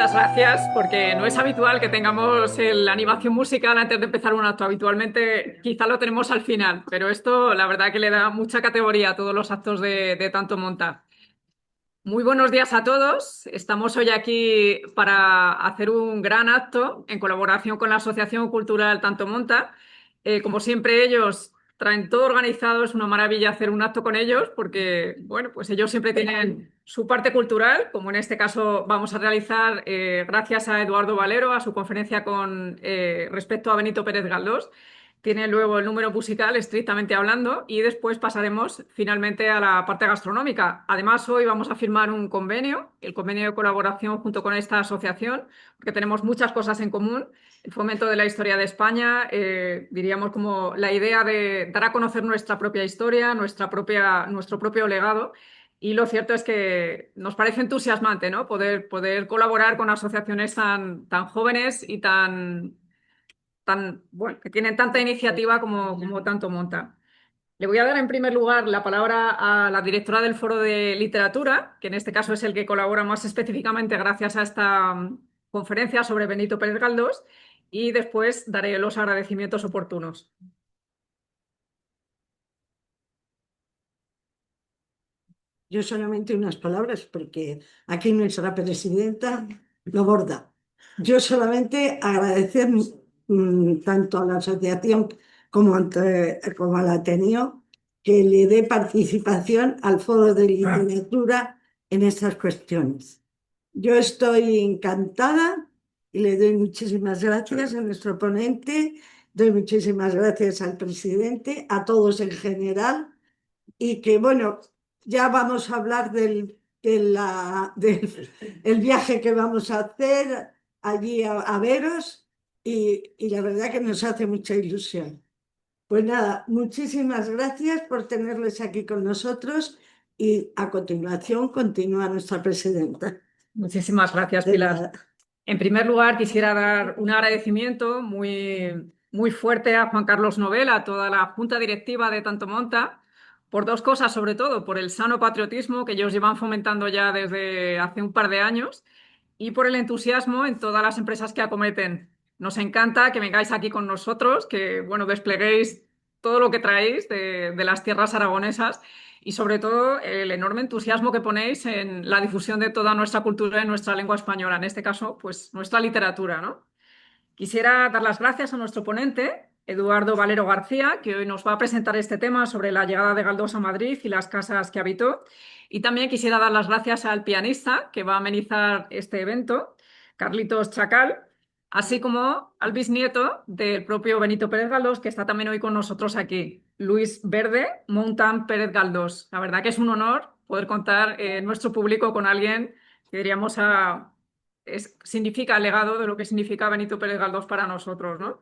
muchas gracias, porque no es habitual que tengamos la animación musical antes de empezar un acto. Habitualmente quizá lo tenemos al final, pero esto la verdad que le da mucha categoría a todos los actos de Tanto Monta. Muy buenos días a todos. Estamos hoy aquí para hacer un gran acto en colaboración con la Asociación Cultural Tanto Monta. Como siempre, ellos traen todo organizado. Es una maravilla hacer un acto con ellos porque, bueno, pues ellos siempre tienen su parte cultural, como en este caso vamos a realizar gracias a Eduardo Valero, a su conferencia con respecto a Benito Pérez Galdós. Tiene luego el número musical, estrictamente hablando, y después pasaremos finalmente a la parte gastronómica. Además, hoy vamos a firmar un convenio, el convenio de colaboración junto con esta asociación, porque tenemos muchas cosas en común. El fomento de la historia de España, diríamos como la idea de dar a conocer nuestra propia historia, nuestro propio legado. Y lo cierto es que nos parece entusiasmante, ¿no? Poder colaborar con asociaciones tan jóvenes y bueno, que tienen tanta iniciativa como Tanto Monta. Le voy a dar en primer lugar la palabra a la directora del Foro de Literatura, que en este caso es el que colabora más específicamente gracias a esta conferencia sobre Benito Pérez Galdós, y después daré los agradecimientos oportunos. Yo solamente unas palabras, porque aquí nuestra presidenta lo borda. Yo solamente agradecer tanto a la asociación como al Ateneo que le dé participación al Foro de Literatura en estas cuestiones. Yo estoy encantada y le doy muchísimas gracias a nuestro ponente, doy muchísimas gracias al presidente, a todos en general, y que bueno, ya vamos a hablar del el viaje que vamos a hacer allí a veros, y la verdad que nos hace mucha ilusión. Pues nada, muchísimas gracias por tenerles aquí con nosotros, y a continuación continúa nuestra presidenta. Muchísimas gracias, De Pilar. nada. En primer lugar, quisiera dar un agradecimiento muy fuerte a Juan Carlos Novela, a toda la junta directiva de Tanto Monta, por dos cosas, sobre todo, por el sano patriotismo que ellos llevan fomentando ya desde hace un par de años y por el entusiasmo en todas las empresas que acometen. Nos encanta que vengáis aquí con nosotros, que bueno, despleguéis todo lo que traéis de las tierras aragonesas y sobre todo el enorme entusiasmo que ponéis en la difusión de toda nuestra cultura y nuestra lengua española, en este caso, pues nuestra literatura, ¿no? Quisiera dar las gracias a nuestro ponente, Eduardo Valero García, que hoy nos va a presentar este tema sobre la llegada de Galdós a Madrid y las casas que habitó. Y también quisiera dar las gracias al pianista que va a amenizar este evento, Carlitos Chacal, así como al bisnieto del propio Benito Pérez Galdós, que está también hoy con nosotros aquí, Luis Verde Montan Pérez Galdós. La verdad que es un honor poder contar en nuestro público con alguien que diríamos significa el legado de lo que significa Benito Pérez Galdós para nosotros, ¿no?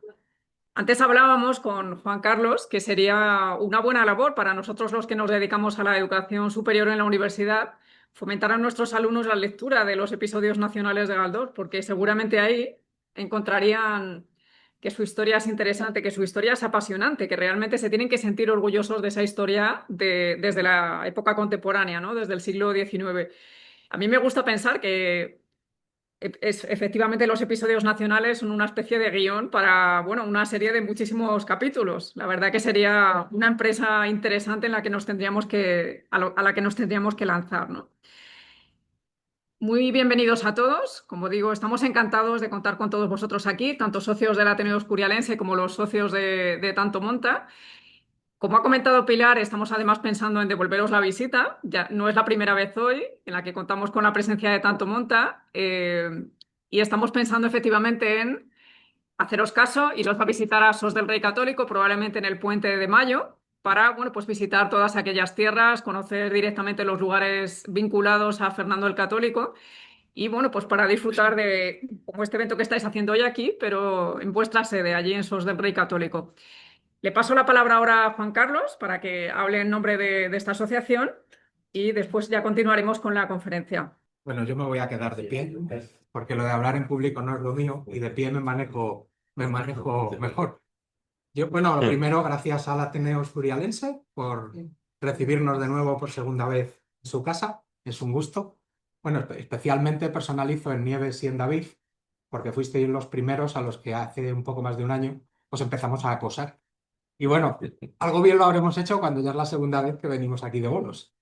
Antes hablábamos con Juan Carlos que sería una buena labor para nosotros los que nos dedicamos a la educación superior en la universidad fomentar a nuestros alumnos la lectura de los episodios nacionales de Galdós, porque seguramente ahí encontrarían que su historia es interesante, que su historia es apasionante, que realmente se tienen que sentir orgullosos de esa historia desde la época contemporánea, ¿no? Desde el siglo XIX. A mí me gusta pensar que efectivamente, los episodios nacionales son una especie de guión para, bueno, una serie de muchísimos capítulos. La verdad que sería una empresa interesante en la que nos tendríamos a la que nos tendríamos que lanzar, ¿no? Muy bienvenidos a todos. Como digo, estamos encantados de contar con todos vosotros aquí, tanto socios del Ateneo Escurialense como los socios de Tanto Monta. Como ha comentado Pilar, estamos además pensando en devolveros la visita. Ya no es la primera vez hoy en la que contamos con la presencia de Tanto Monta, y estamos pensando efectivamente en haceros caso, iros a visitar a Sos del Rey Católico, probablemente en el Puente de Mayo, para bueno, pues visitar todas aquellas tierras, conocer directamente los lugares vinculados a Fernando el Católico y bueno, pues para disfrutar de como este evento que estáis haciendo hoy aquí, pero en vuestra sede, allí en Sos del Rey Católico. Le paso la palabra ahora a Juan Carlos para que hable en nombre de esta asociación y después ya continuaremos con la conferencia. Bueno, yo me voy a quedar de pie, porque lo de hablar en público no es lo mío y de pie me manejo mejor. Bueno, lo primero, gracias al Ateneo Escurialense por recibirnos de nuevo por segunda vez en su casa. Es un gusto. Bueno, especialmente personalizo en Nieves y en David, porque fuisteis los primeros a los que hace un poco más de un año pues empezamos a acosar. Y bueno, algo bien lo habremos hecho cuando ya es la segunda vez que venimos aquí de bolos.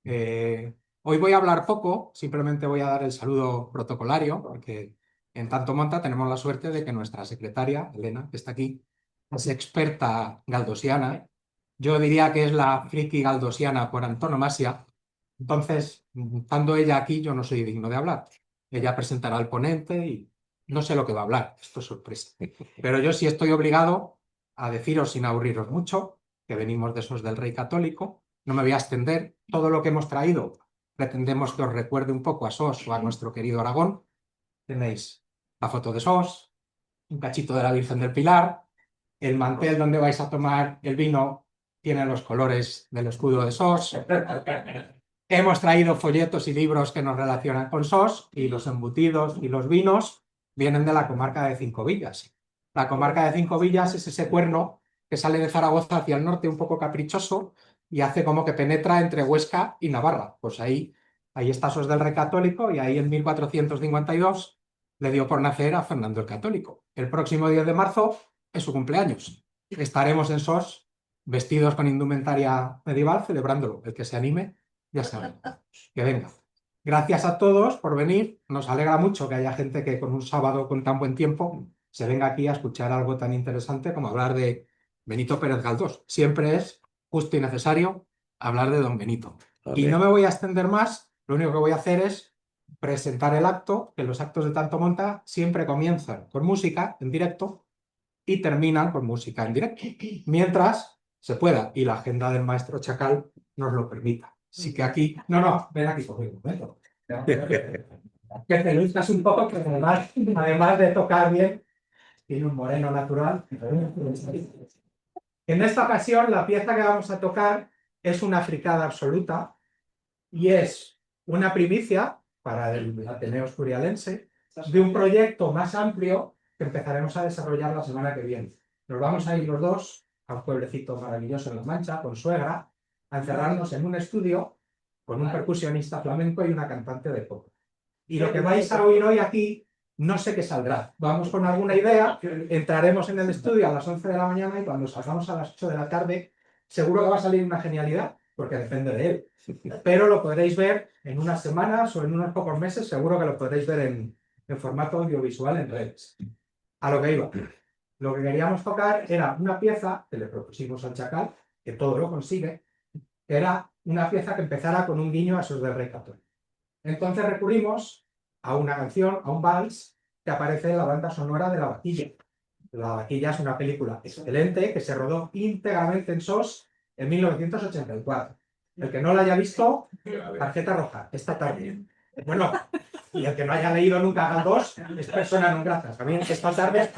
Hoy voy a hablar poco, simplemente voy a dar el saludo protocolario, porque en Tanto Monta tenemos la suerte de que nuestra secretaria, Elena, que está aquí, es experta galdosiana. Yo diría que es la friki galdosiana por antonomasia. Entonces, estando ella aquí, yo no soy digno de hablar. Ella presentará al ponente y no sé lo que va a hablar, esto es sorpresa. Pero yo sí estoy obligado a deciros, sin aburriros mucho, que venimos de esos del Rey Católico. No me voy a extender. Todo lo que hemos traído pretendemos que os recuerde un poco a SOS o a nuestro querido Aragón. Tenéis la foto de SOS, un cachito de la Virgen del Pilar, el mantel donde vais a tomar el vino tiene los colores del escudo de SOS. Hemos traído folletos y libros que nos relacionan con SOS y los embutidos y los vinos vienen de la comarca de Cinco Villas. La comarca de Cinco Villas es ese cuerno que sale de Zaragoza hacia el norte un poco caprichoso y hace como que penetra entre Huesca y Navarra. Pues ahí está SOS del Rey Católico y ahí en 1452 le dio por nacer a Fernando el Católico. El próximo 10 de marzo es su cumpleaños. Estaremos en SOS vestidos con indumentaria medieval celebrándolo. El que se anime, ya saben, que venga. Gracias a todos por venir. Nos alegra mucho que haya gente que con un sábado con tan buen tiempo se venga aquí a escuchar algo tan interesante como hablar de Benito Pérez Galdós. Siempre es justo y necesario hablar de don Benito. Y no me voy a extender más. Lo único que voy a hacer es presentar el acto, que los actos de Tanto Monta siempre comienzan con música en directo y terminan con música en directo, mientras se pueda y la agenda del maestro Chacal nos lo permita. Así que aquí, no, ven aquí conmigo, que te luzcas un poco, que además de tocar bien, tiene un moreno natural. En esta ocasión, la pieza que vamos a tocar es una fricada absoluta y es una primicia para el Ateneo Asturialense de un proyecto más amplio que empezaremos a desarrollar la semana que viene. Nos vamos a ir los dos a un pueblecito maravilloso en La Mancha, con suegra, a encerrarnos en un estudio con un percusionista flamenco y una cantante de pop. Y lo que vais a oír hoy aquí, no sé qué saldrá. Vamos con alguna idea, entraremos en el estudio a las 11 de la mañana y cuando salgamos a las 8 de la tarde, seguro que va a salir una genialidad, porque depende de él. Pero lo podréis ver en unas semanas o en unos pocos meses, seguro que lo podréis ver en formato audiovisual en redes. A lo que iba. Lo que queríamos tocar era una pieza que le propusimos al Chacal, que todo lo consigue, que era una pieza que empezara con un guiño a SOS del Rey Católico. Entonces recurrimos a una canción, a un vals, que aparece en la banda sonora de La Vaquilla. La Vaquilla es una película excelente que se rodó íntegramente en SOS en 1984. El que no la haya visto, tarjeta roja, esta tarde. Bueno, y el que no haya leído nunca Galdós es persona non grata. También esta tarde.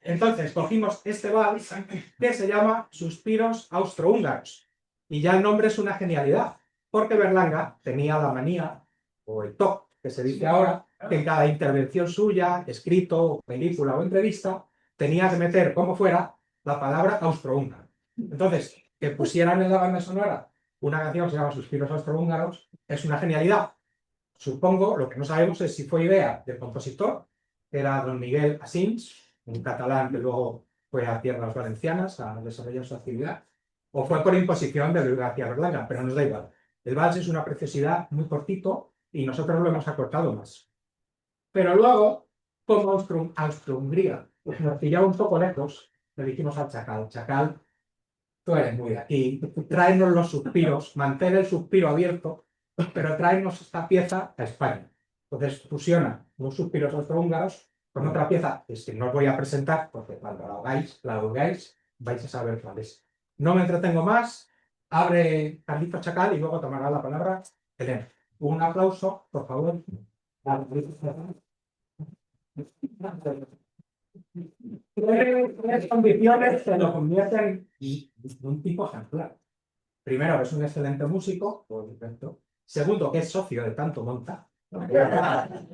Entonces, cogimos este vals que se llama Suspiros Austrohúngaros. Y ya el nombre es una genialidad, porque Berlanga tenía la manía, o el toque, que se dice ahora, que en cada intervención suya, escrito, película o entrevista, tenía que meter, como fuera, la palabra austrohúngaro. Entonces, que pusieran en la banda sonora una canción que se llama Suspiros Austrohúngaros es una genialidad. Supongo, lo que no sabemos es si fue idea del compositor, que era don Miguel Asins, un catalán que luego fue a tierras valencianas a desarrollar su actividad, o fue por imposición de Luis García Berlanga, pero nos da igual. El vals es una preciosidad muy cortito y nosotros lo hemos acortado más. Pero luego, como Austro-Hungría nos pillaba un poco lejos, le dijimos al Chacal, Chacal, tú eres muy de aquí, tráenos los suspiros, mantén el suspiro abierto, pero tráenos esta pieza a España. Entonces fusiona los suspiros austrohúngaros con otra pieza que no os voy a presentar, porque cuando la oigáis, vais a saber cuál es. No me entretengo más, abre Carlitos Chacal y luego tomará la palabra Elena. Un aplauso, por favor. Tres condiciones que lo convierten en un tipo ejemplar. Primero, que es un excelente músico, por supuesto. Segundo, que es socio de Tanto Monta.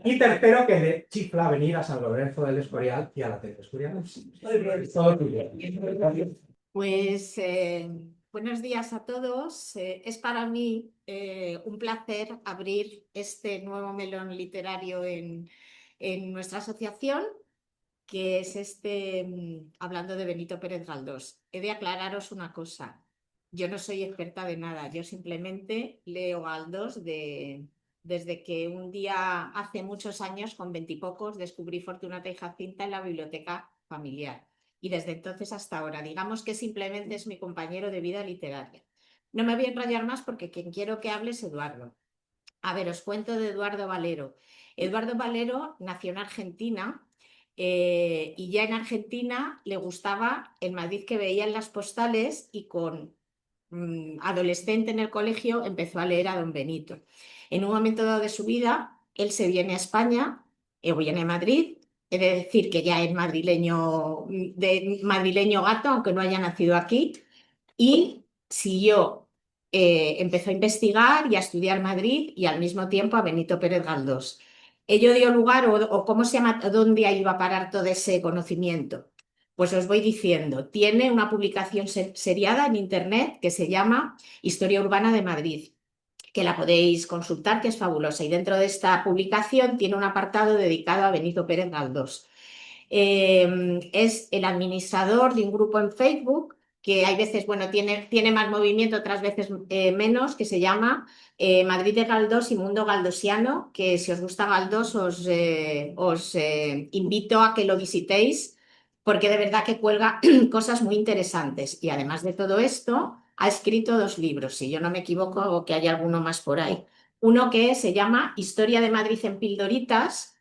Y tercero, que le chifla venir a San Lorenzo del Escorial y a la Tele Escorial. Pues Buenos días a todos. Es para mí un placer abrir este nuevo melón literario en nuestra asociación, que es hablando de Benito Pérez Galdós. He de aclararos una cosa. Yo no soy experta de nada, yo simplemente leo Galdós desde que un día hace muchos años, con 20 y pocos, descubrí Fortunata y Jacinta en la biblioteca familiar. Y desde entonces hasta ahora, digamos que simplemente es mi compañero de vida literaria. No me voy a enrollar más porque quien quiero que hable es Eduardo. A ver, os cuento de Eduardo Valero. Eduardo Valero nació en Argentina y ya en Argentina le gustaba el Madrid que veía en las postales y con adolescente en el colegio empezó a leer a Don Benito. En un momento dado de su vida, él se viene a España, viene a Madrid. He de decir que ya es madrileño, madrileño gato, aunque no haya nacido aquí, y siguió, empezó a investigar y a estudiar Madrid y al mismo tiempo a Benito Pérez Galdós. Ello dio lugar, o cómo se llama, dónde iba a parar todo ese conocimiento. Pues os voy diciendo, tiene una publicación seriada en internet que se llama Historia Urbana de Madrid, que la podéis consultar, que es fabulosa. Y dentro de esta publicación tiene un apartado dedicado a Benito Pérez Galdós. Es el administrador de un grupo en Facebook que hay veces, bueno, tiene más movimiento, otras veces menos, que se llama Madrid de Galdós y Mundo Galdosiano, que si os gusta Galdós os invito a que lo visitéis, porque de verdad que cuelga cosas muy interesantes. Y además de todo esto, ha escrito 2 libros, si yo no me equivoco, o que hay alguno más por ahí. Uno que se llama Historia de Madrid en pildoritas,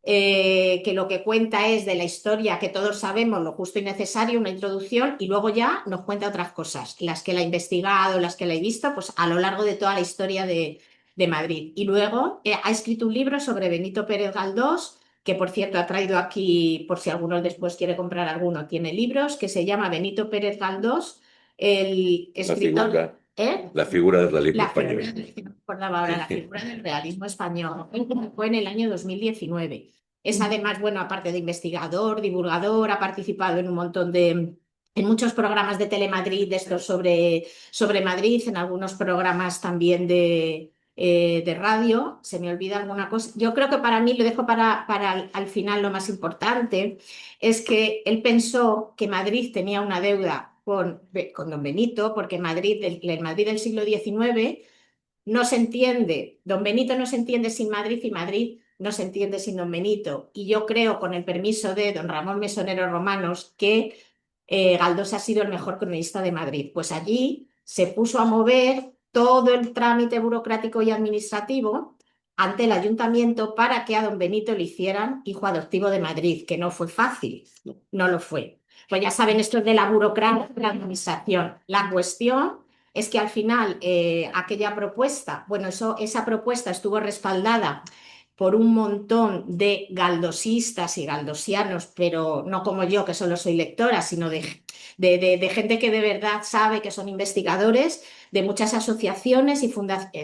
que lo que cuenta es de la historia que todos sabemos, lo justo y necesario, una introducción, y luego ya nos cuenta otras cosas, las que la he investigado, las que la he visto, pues a lo largo de toda la historia de Madrid. Y luego ha escrito un libro sobre Benito Pérez Galdós, que por cierto ha traído aquí, por si alguno después quiere comprar alguno, tiene libros, que se llama Benito Pérez Galdós, el escritor... La figura del realismo español. La figura del realismo español. Fue en el año 2019. Es además, bueno, aparte de investigador, divulgador, ha participado en un montón en muchos programas de Telemadrid, de estos sobre Madrid, en algunos programas también de radio. Se me olvida alguna cosa. Yo creo que para mí, lo dejo para al final, lo más importante, es que él pensó que Madrid tenía una deuda con Don Benito, porque el Madrid del siglo XIX no se entiende, Don Benito no se entiende sin Madrid y Madrid no se entiende sin Don Benito. Y yo creo, con el permiso de don Ramón Mesonero Romanos, que Galdós ha sido el mejor cronista de Madrid. Pues allí se puso a mover todo el trámite burocrático y administrativo ante el ayuntamiento para que a Don Benito le hicieran hijo adoptivo de Madrid, que no fue fácil, no lo fue. Pues ya saben, esto es de la burocracia, de la administración. La cuestión es que al final aquella propuesta, bueno, esa propuesta estuvo respaldada por un montón de galdosistas y galdosianos, pero no como yo, que solo soy lectora, sino de gente que de verdad sabe, que son investigadores, de muchas asociaciones y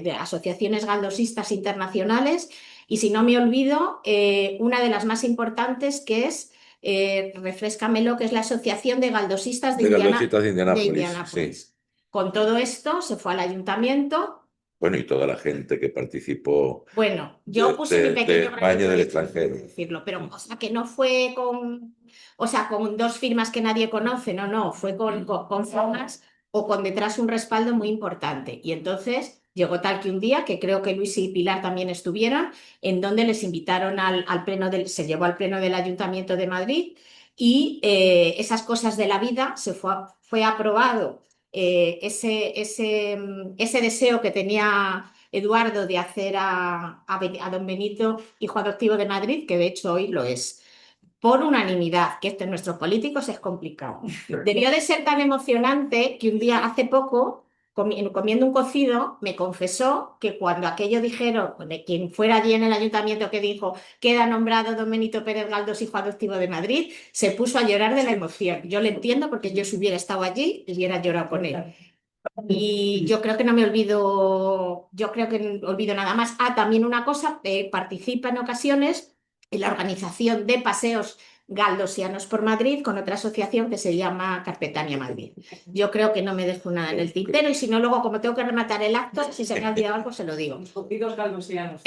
de asociaciones galdosistas internacionales, y si no me olvido, una de las más importantes, que es, refréscamelo, que es la Asociación de Galdosistas de Indianápolis. Sí. Con todo esto se fue al ayuntamiento. Bueno, y toda la gente que participó. Bueno, yo puse mi pequeño España, del extranjero. Decirlo, pero o sea, que no fue con 2 firmas que nadie conoce, no, fue con firmas o con detrás un respaldo muy importante. Y entonces llegó tal que un día, que creo que Luis y Pilar también estuvieron, en donde les invitaron al pleno se llevó al pleno del Ayuntamiento de Madrid, y esas cosas de la vida fue aprobado. Ese deseo que tenía Eduardo de hacer a Don Benito hijo adoptivo de Madrid, que de hecho hoy lo es, por unanimidad, que esto en nuestros políticos es complicado. Debió de ser tan emocionante que un día, hace poco, comiendo un cocido, me confesó que cuando aquello dijeron, de quien fuera allí en el ayuntamiento que dijo queda nombrado Don Benito Pérez Galdós hijo adoptivo de Madrid, se puso a llorar de la emoción. Yo lo entiendo, porque yo si hubiera estado allí hubiera llorado con él. Y yo creo que no olvido nada más. También una cosa, participa en ocasiones en la organización de paseos Galdosianos por Madrid con otra asociación que se llama Carpetania Madrid. Yo creo que no me dejo nada en el tintero y si no, luego como tengo que rematar el acto, si se me ha olvidado algo, se lo digo. Los cocidos galdosianos.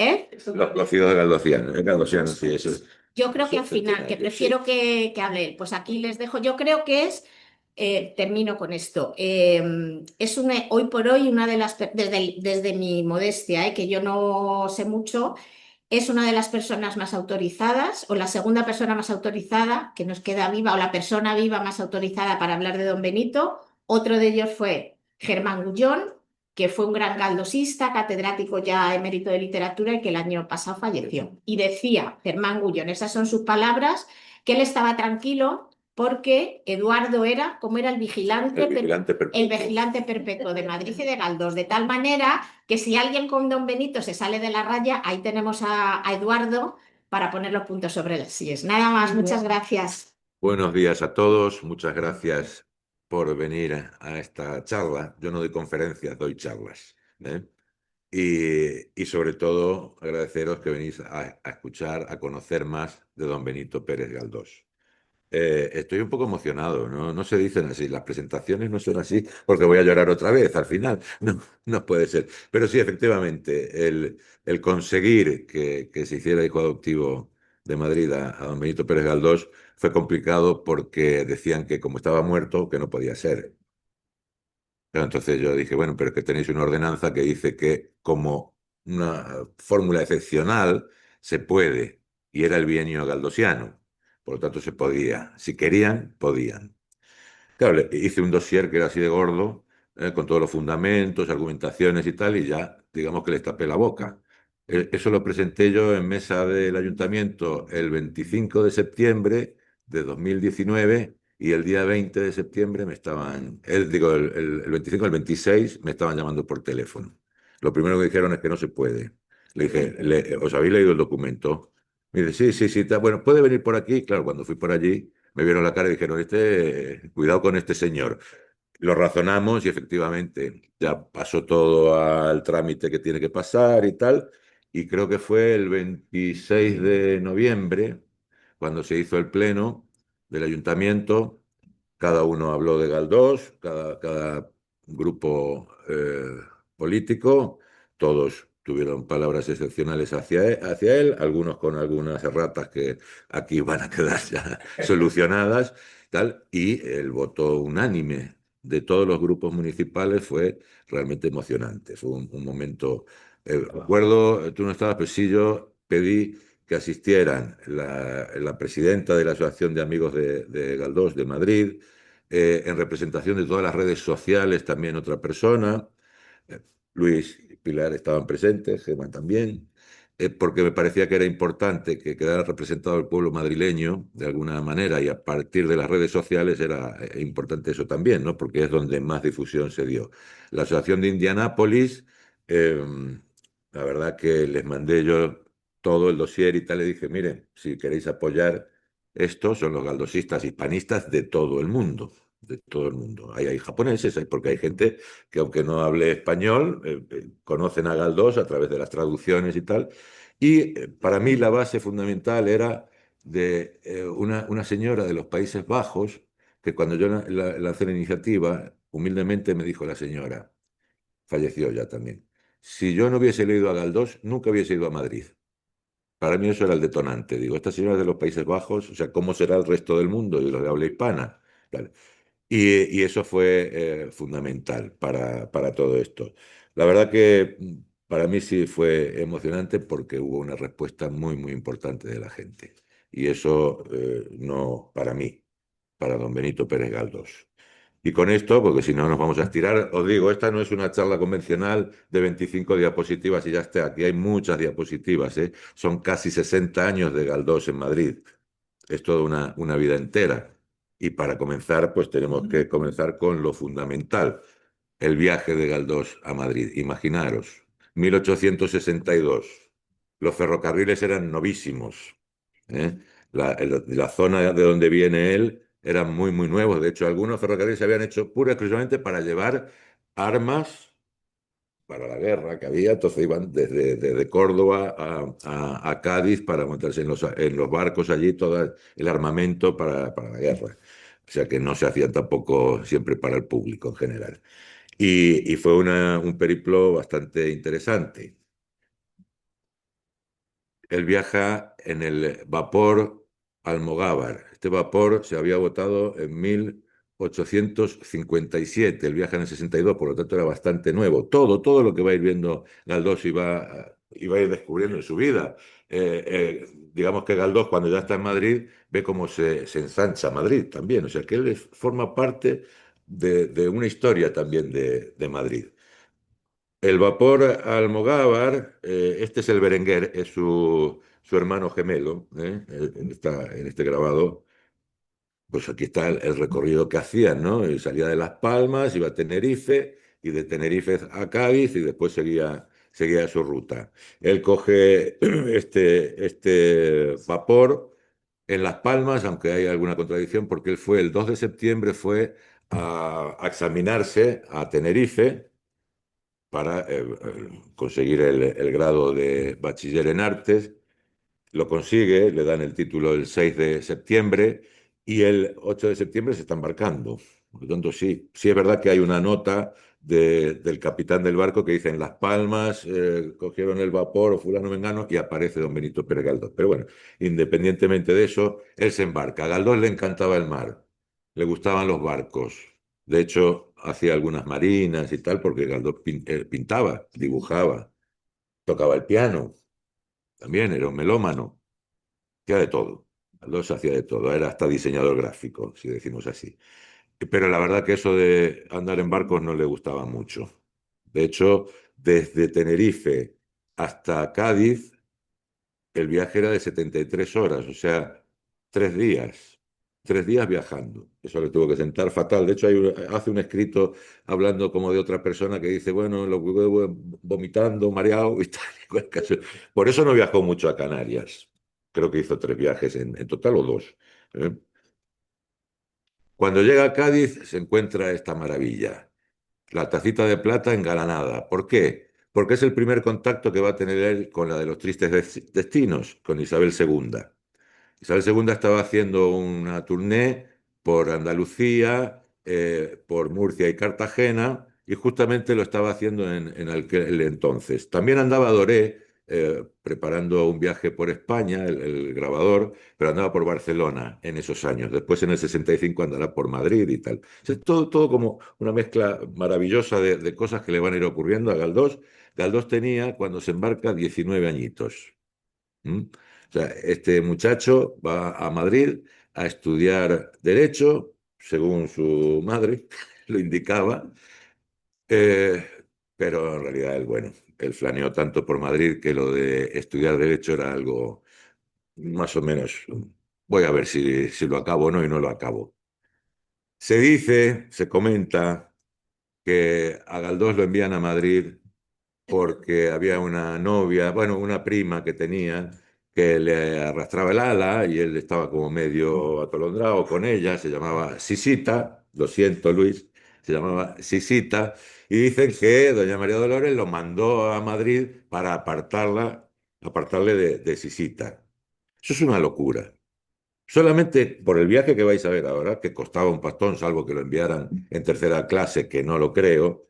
Los cocidos galdosianos, galdosianos, sí, eso es. Yo creo que al Eso final, tiene que que prefiero que hable él, pues aquí les dejo. Yo creo que termino con esto. Es hoy por hoy una de las, desde mi modestia, que yo no sé mucho, es una de las personas más autorizadas o la segunda persona más autorizada que nos queda viva o la persona viva más autorizada para hablar de Don Benito. Otro de ellos fue Germán Gullón, que fue un gran galdosista, catedrático ya emérito de literatura y que el año pasado falleció. Y decía Germán Gullón, esas son sus palabras, que él estaba tranquilo porque Eduardo era, como era el vigilante perpetuo de Madrid y de Galdós, de tal manera que si alguien con Don Benito se sale de la raya, ahí tenemos a Eduardo para poner los puntos sobre las sillas. Nada más, muchas gracias. Buenos días a todos, muchas gracias por venir a esta charla. Yo no doy conferencias, doy charlas, ¿eh? Y sobre todo agradeceros que venís a escuchar, a conocer más de don Benito Pérez Galdós. Estoy un poco emocionado, ¿no? No se dicen así, las presentaciones no son así porque voy a llorar otra vez al final. No, no puede ser. Pero sí, efectivamente, el conseguir que se hiciera hijo adoptivo de Madrid a don Benito Pérez Galdós fue complicado porque decían que como estaba muerto, que no podía ser. Pero entonces yo dije, bueno, pero es que tenéis una ordenanza que dice que como una fórmula excepcional se puede, y era el bienio galdosiano. Por lo tanto, se podía. Si querían, podían. Claro, hice un dossier que era así de gordo, con todos los fundamentos, argumentaciones y tal, y ya, digamos que les tapé la boca. Eso lo presenté yo en mesa del ayuntamiento el 25 de septiembre de 2019 y el día 20 de septiembre me estaban, digo, el 25, el 26 me estaban llamando por teléfono. Lo primero que dijeron es que no se puede. Le dije, ¿os habéis leído el documento? Me dice, sí, sí, sí, bueno, puede venir por aquí. Claro, cuando fui por allí me vieron la cara y dijeron, cuidado con este señor. Lo razonamos y efectivamente ya pasó todo al trámite que tiene que pasar y tal. Y creo que fue el 26 de noviembre cuando se hizo el pleno del ayuntamiento. Cada uno habló de Galdós, cada grupo político, todos tuvieron palabras excepcionales hacia él, algunos con algunas erratas que aquí van a quedar ya solucionadas, tal, y el voto unánime de todos los grupos municipales fue realmente emocionante. Fue un momento, recuerdo, tú no estabas, pero sí yo pedí que asistieran la presidenta de la Asociación de Amigos de Galdós de Madrid, en representación de todas las redes sociales, también otra persona. Luis y Pilar estaban presentes, Gemma también, porque me parecía que era importante que quedara representado el pueblo madrileño de alguna manera y a partir de las redes sociales era importante eso también, ¿no? Porque es donde más difusión se dio. La Asociación de Indianápolis, eh, la verdad que les mandé yo todo el dossier y tal, le dije, miren, si queréis apoyar esto, son los galdosistas hispanistas de todo el mundo. De todo el mundo. Hay japoneses, porque hay gente que aunque no hable español, conocen a Galdós a través de las traducciones y tal. Y para mí la base fundamental era de una señora de los Países Bajos, que cuando yo lancé la iniciativa, humildemente me dijo la señora, falleció ya también, si yo no hubiese leído a Galdós, nunca hubiese ido a Madrid. Para mí eso era el detonante. Digo, esta señora es de los Países Bajos, o sea, ¿cómo será el resto del mundo y los de habla hispana? Claro. Y eso fue fundamental para todo esto. La verdad que para mí sí fue emocionante porque hubo una respuesta muy, muy importante de la gente. Y eso no para mí, para don Benito Pérez Galdós. Y con esto, porque si no nos vamos a estirar, os digo, esta no es una charla convencional de 25 diapositivas y ya está. Aquí hay muchas diapositivas, ¿eh? Son casi 60 años de Galdós en Madrid. Es toda una vida entera. Y para comenzar, pues tenemos que comenzar con lo fundamental, el viaje de Galdós a Madrid. Imaginaros, 1862. Los ferrocarriles eran novísimos, ¿eh? La zona de donde viene él eran muy, muy nuevos. De hecho, algunos ferrocarriles se habían hecho pura y exclusivamente para llevar armas para la guerra que había, entonces iban desde Córdoba a Cádiz para montarse en los barcos allí, todo el armamento para la guerra. O sea que no se hacían tampoco siempre para el público en general. Y fue un periplo bastante interesante. Él viaja en el vapor Almogávar. Este vapor se había botado en 1857, él viaja en el 62, por lo tanto era bastante nuevo. Todo lo que va a ir viendo Galdós iba a ir descubriendo en su vida. Digamos que Galdós, cuando ya está en Madrid, ve cómo se ensancha Madrid también. O sea que él forma parte de una historia también de Madrid. El vapor Almogávar, este es el Berenguer, es su hermano gemelo, en este grabado. Pues aquí está el recorrido que hacían, ¿no? Y salía de Las Palmas, iba a Tenerife, y de Tenerife a Cádiz, y después seguía su ruta. Él coge este vapor en Las Palmas, aunque hay alguna contradicción, porque él fue el 2 de septiembre, fue a examinarse a Tenerife para conseguir el grado de bachiller en artes. Lo consigue, le dan el título el 6 de septiembre y el 8 de septiembre se está embarcando. Por lo tanto, sí es verdad que hay una nota del capitán del barco que dice en Las Palmas cogieron el vapor o fulano mengano y aparece don Benito Pérez Galdós. Pero bueno, independientemente de eso, él se embarca. A Galdós le encantaba el mar, le gustaban los barcos. De hecho, hacía algunas marinas y tal, porque Galdós pintaba, dibujaba, tocaba el piano, también era un melómano, hacía de todo. Galdós hacía de todo, era hasta diseñador gráfico, si decimos así. Pero la verdad que eso de andar en barcos no le gustaba mucho. De hecho, desde Tenerife hasta Cádiz, el viaje era de 73 horas, o sea, 3 días. 3 días viajando. Eso le tuvo que sentar fatal. De hecho, hace un escrito hablando como de otra persona que dice, bueno, lo vomitando, mareado y tal. Y cual caso. Por eso no viajó mucho a Canarias. Creo que hizo 3 viajes en total o 2. ¿eh? Cuando llega a Cádiz se encuentra esta maravilla, la tacita de plata engalanada. ¿Por qué? Porque es el primer contacto que va a tener él con la de los tristes destinos, con Isabel II. Isabel II estaba haciendo una tournée por Andalucía, por Murcia y Cartagena, y justamente lo estaba haciendo en aquel entonces. También andaba Doré preparando un viaje por España, el grabador, pero andaba por Barcelona en esos años. Después en el 65 andará por Madrid y tal. O sea, todo como una mezcla maravillosa de cosas que le van a ir ocurriendo a Galdós. Galdós tenía, cuando se embarca, 19 añitos. ¿Mm? O sea, este muchacho va a Madrid a estudiar Derecho, según su madre lo indicaba, eh, pero en realidad él, bueno, él flaneó tanto por Madrid que lo de estudiar Derecho era algo más o menos, voy a ver si lo acabo o no y no lo acabo. Se dice, se comenta que a Galdós lo envían a Madrid porque había una novia, bueno, una prima que tenía que le arrastraba el ala y él estaba como medio atolondrado con ella, se llamaba Sisita, lo siento Luis, se llamaba Sisita, y dicen que doña María Dolores lo mandó a Madrid para apartarle de Sisita. Eso es una locura. Solamente por el viaje que vais a ver ahora, que costaba un pastón, salvo que lo enviaran en tercera clase, que no lo creo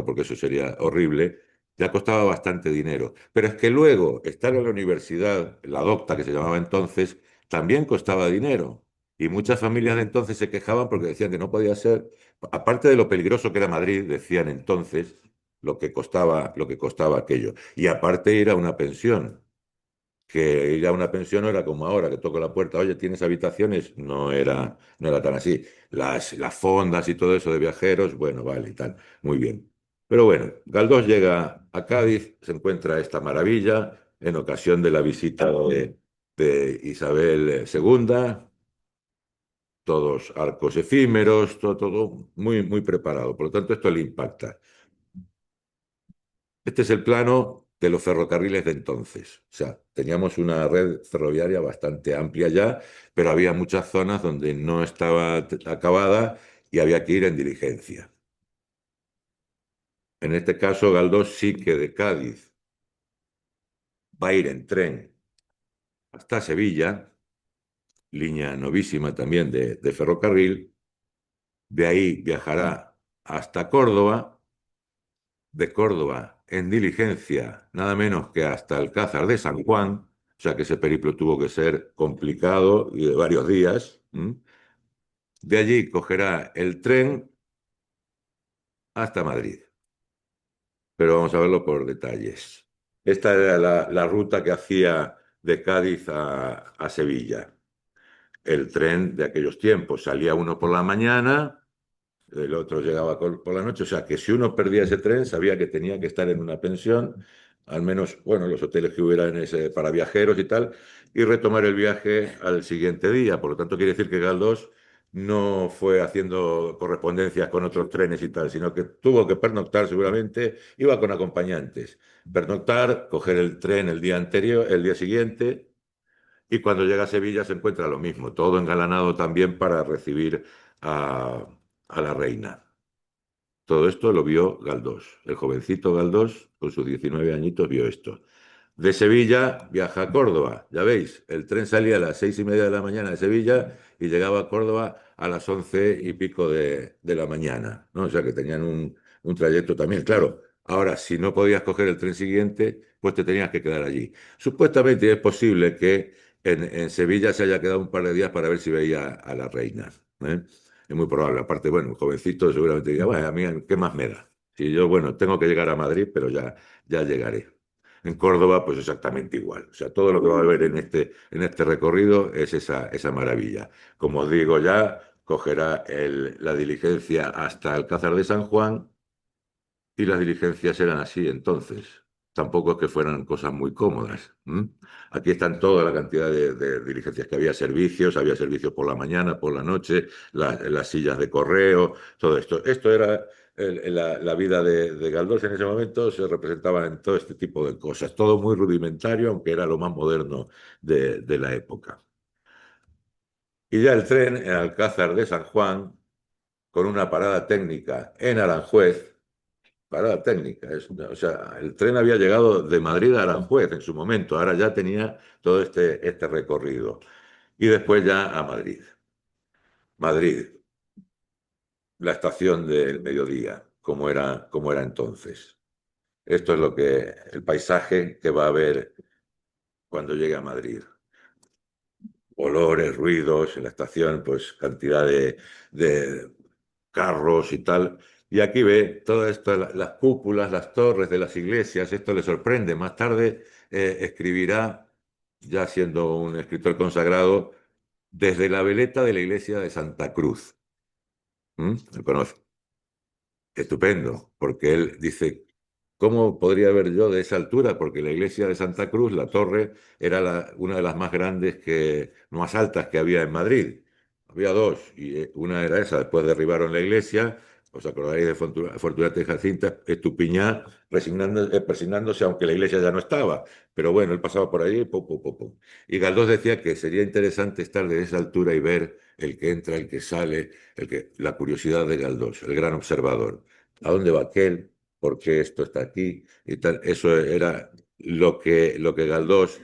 porque eso sería horrible, ya costaba bastante dinero. Pero es que luego estar en la universidad, la docta que se llamaba entonces, también costaba dinero. Y muchas familias de entonces se quejaban porque decían que no podía ser, aparte de lo peligroso que era Madrid, decían entonces lo que costaba aquello. Y aparte ir a una pensión que ir a una pensión no era como ahora, que toco la puerta, oye, ¿tienes habitaciones? No era tan así. Las fondas y todo eso de viajeros, bueno, vale y tal, muy bien. Pero bueno, Galdós llega a Cádiz, se encuentra esta maravilla en ocasión de la visita de Isabel II, todos arcos efímeros, todo muy, muy preparado. Por lo tanto, esto le impacta. Este es el plano de los ferrocarriles de entonces. O sea, teníamos una red ferroviaria bastante amplia ya, pero había muchas zonas donde no estaba acabada y había que ir en diligencia. En este caso, Galdós sí que de Cádiz va a ir en tren hasta Sevilla, línea novísima también de ferrocarril. De ahí viajará hasta Córdoba, de Córdoba en diligencia, nada menos que hasta Alcázar de San Juan, o sea que ese periplo tuvo que ser complicado y de varios días. De allí cogerá el tren hasta Madrid, pero vamos a verlo por detalles. Esta era la ruta que hacía de Cádiz a Sevilla. El tren de aquellos tiempos salía uno por la mañana, el otro llegaba por la noche, o sea que si uno perdía ese tren sabía que tenía que estar en una pensión, al menos, bueno, los hoteles que hubieran para viajeros y tal, y retomar el viaje al siguiente día. Por lo tanto, quiere decir que Galdós no fue haciendo correspondencias con otros trenes y tal, sino que tuvo que pernoctar seguramente, iba con acompañantes. Pernoctar, coger el tren el día anterior, el día siguiente, y cuando llega a Sevilla se encuentra lo mismo, todo engalanado también para recibir a, a la reina. Todo esto lo vio Galdós. El jovencito Galdós, con sus 19 añitos, vio esto. De Sevilla viaja a Córdoba. Ya veis, el tren salía a las 6:30 de la mañana de Sevilla y llegaba a Córdoba a las 11 y pico de la mañana, ¿no? O sea que tenían un trayecto también. Claro, ahora, si no podías coger el tren siguiente, pues te tenías que quedar allí. Supuestamente es posible que en Sevilla se haya quedado un par de días para ver si veía a la reina, ¿eh? Es muy probable. Aparte, bueno, un jovencito seguramente diría, bueno, a mí, ¿qué más me da? Si yo, bueno, tengo que llegar a Madrid, pero ya llegaré. En Córdoba, pues exactamente igual. O sea, todo lo que va a haber en este recorrido es esa maravilla. Como os digo, ya cogerá la diligencia hasta Alcázar de San Juan y las diligencias eran así entonces. Tampoco es que fueran cosas muy cómodas. Aquí están toda la cantidad de diligencias que había servicios por la mañana, por la noche, las sillas de correo, todo esto. Esto era la vida de Galdós en ese momento, se representaba en todo este tipo de cosas. Todo muy rudimentario, aunque era lo más moderno de la época. Y ya el tren en Alcázar de San Juan, con una parada técnica en Aranjuez. Parada técnica. O sea, el tren había llegado de Madrid a Aranjuez en su momento, ahora ya tenía todo este recorrido. Y después ya a Madrid. Madrid, la estación del mediodía, como era entonces. Esto es el paisaje que va a ver cuando llegue a Madrid. Olores, ruidos, en la estación, pues cantidad de carros y tal. Y aquí ve todas estas, las cúpulas, las torres de las iglesias, esto le sorprende. Más tarde escribirá, ya siendo un escritor consagrado, desde la veleta de la iglesia de Santa Cruz. ¿Lo conoce? Estupendo, porque él dice, ¿cómo podría ver yo de esa altura? Porque la iglesia de Santa Cruz, la torre, era una de las más grandes, más altas que había en Madrid. Había dos, y una era esa, después derribaron la iglesia, os acordaréis de Fortunata y Jacinta, Estupiñán persignándose, aunque la iglesia ya no estaba, pero bueno, él pasaba por allí, pum, pum, pum, pum. Y Galdós decía que sería interesante estar de esa altura y ver el que entra, el que sale, la curiosidad de Galdós, el gran observador. ¿A dónde va aquel? ¿Por qué esto está aquí? Y tal. Eso era lo que Galdós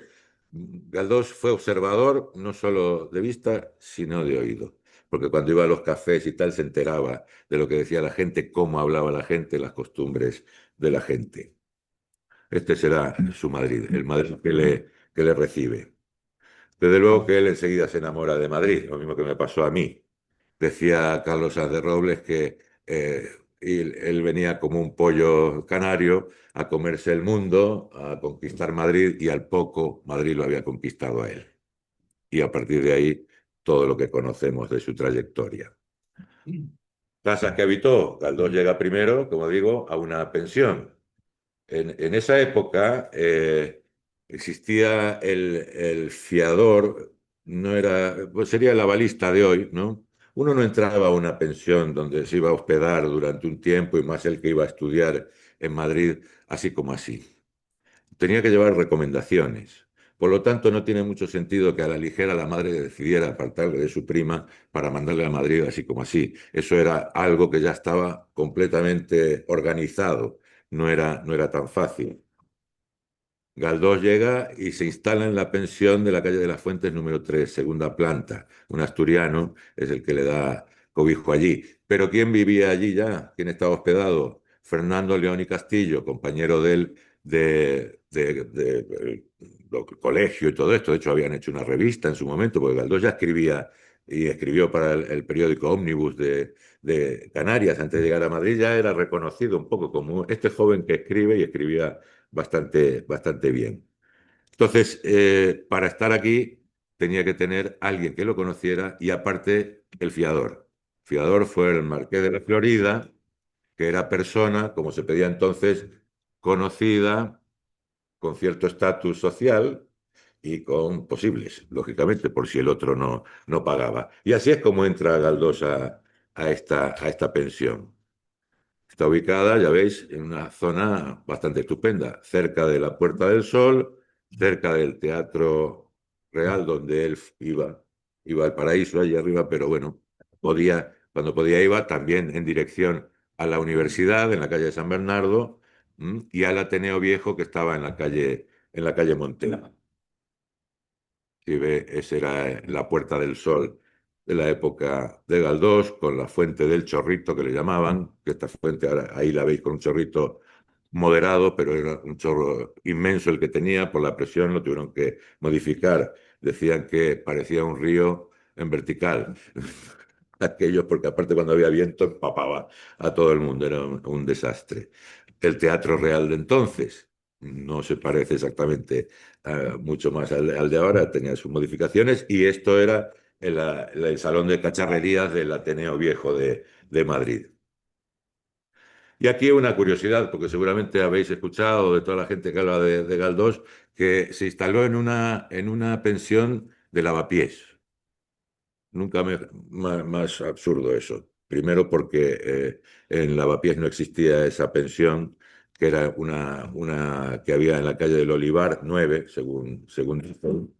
fue observador no solo de vista, sino de oído. Porque cuando iba a los cafés y tal, se enteraba de lo que decía la gente, cómo hablaba la gente, las costumbres de la gente. Este será su Madrid, el Madrid que le recibe. Desde luego que él enseguida se enamora de Madrid, lo mismo que me pasó a mí. Decía Carlos Sanz de Robles que él venía como un pollo canario a comerse el mundo, a conquistar Madrid, y al poco Madrid lo había conquistado a él. Y a partir de ahí, todo lo que conocemos de su trayectoria. Casas que habitó, Galdós llega primero, como digo, a una pensión. En esa época existía el fiador, no era, pues sería el avalista de hoy, ¿no? Uno no entraba a una pensión donde se iba a hospedar durante un tiempo, y más el que iba a estudiar en Madrid, así como así. Tenía que llevar recomendaciones. Por lo tanto, no tiene mucho sentido que a la ligera la madre decidiera apartarle de su prima para mandarle a Madrid así como así. Eso era algo que ya estaba completamente organizado. no era tan fácil. Galdós llega y se instala en la pensión de la calle de las Fuentes número 3, segunda planta. Un asturiano es el que le da cobijo allí. Pero ¿quién vivía allí ya? ¿Quién estaba hospedado? Fernando León y Castillo, compañero de él del colegio y todo esto. De hecho, habían hecho una revista en su momento, porque Galdós ya escribía y escribió para el periódico Ómnibus de Canarias antes de llegar a Madrid. Ya era reconocido un poco como este joven que escribe y escribía bastante bien. Entonces, para estar aquí tenía que tener alguien que lo conociera y aparte el fiador. El fiador fue el Marqués de la Florida, que era persona, como se pedía entonces, conocida, con cierto estatus social y con posibles, lógicamente, por si el otro no pagaba. Y así es como entra Galdós a esta pensión. Está ubicada, ya veis, en una zona bastante estupenda, cerca de la Puerta del Sol, cerca del Teatro Real, donde él iba al paraíso allí arriba, pero bueno, cuando podía iba también en dirección a la universidad, en la calle de San Bernardo, y al Ateneo Viejo, que estaba en la calle Montela. Si ve, esa era la Puerta del Sol de la época de Galdós, con la fuente del chorrito que le llamaban, que esta fuente ahora ahí la veis con un chorrito moderado, pero era un chorro inmenso el que tenía, por la presión lo tuvieron que modificar. Decían que parecía un río en vertical. Aquellos, porque aparte cuando había viento empapaba a todo el mundo, era un desastre. El Teatro Real de entonces no se parece exactamente mucho más al de ahora, tenía sus modificaciones y esto era el Salón de Cacharrerías del Ateneo Viejo de Madrid. Y aquí una curiosidad, porque seguramente habéis escuchado de toda la gente que habla de Galdós, que se instaló en una pensión de lavapiés. Nunca más absurdo eso. Primero porque en Lavapiés no existía esa pensión, que era una que había en la calle del Olivar 9, según dicen.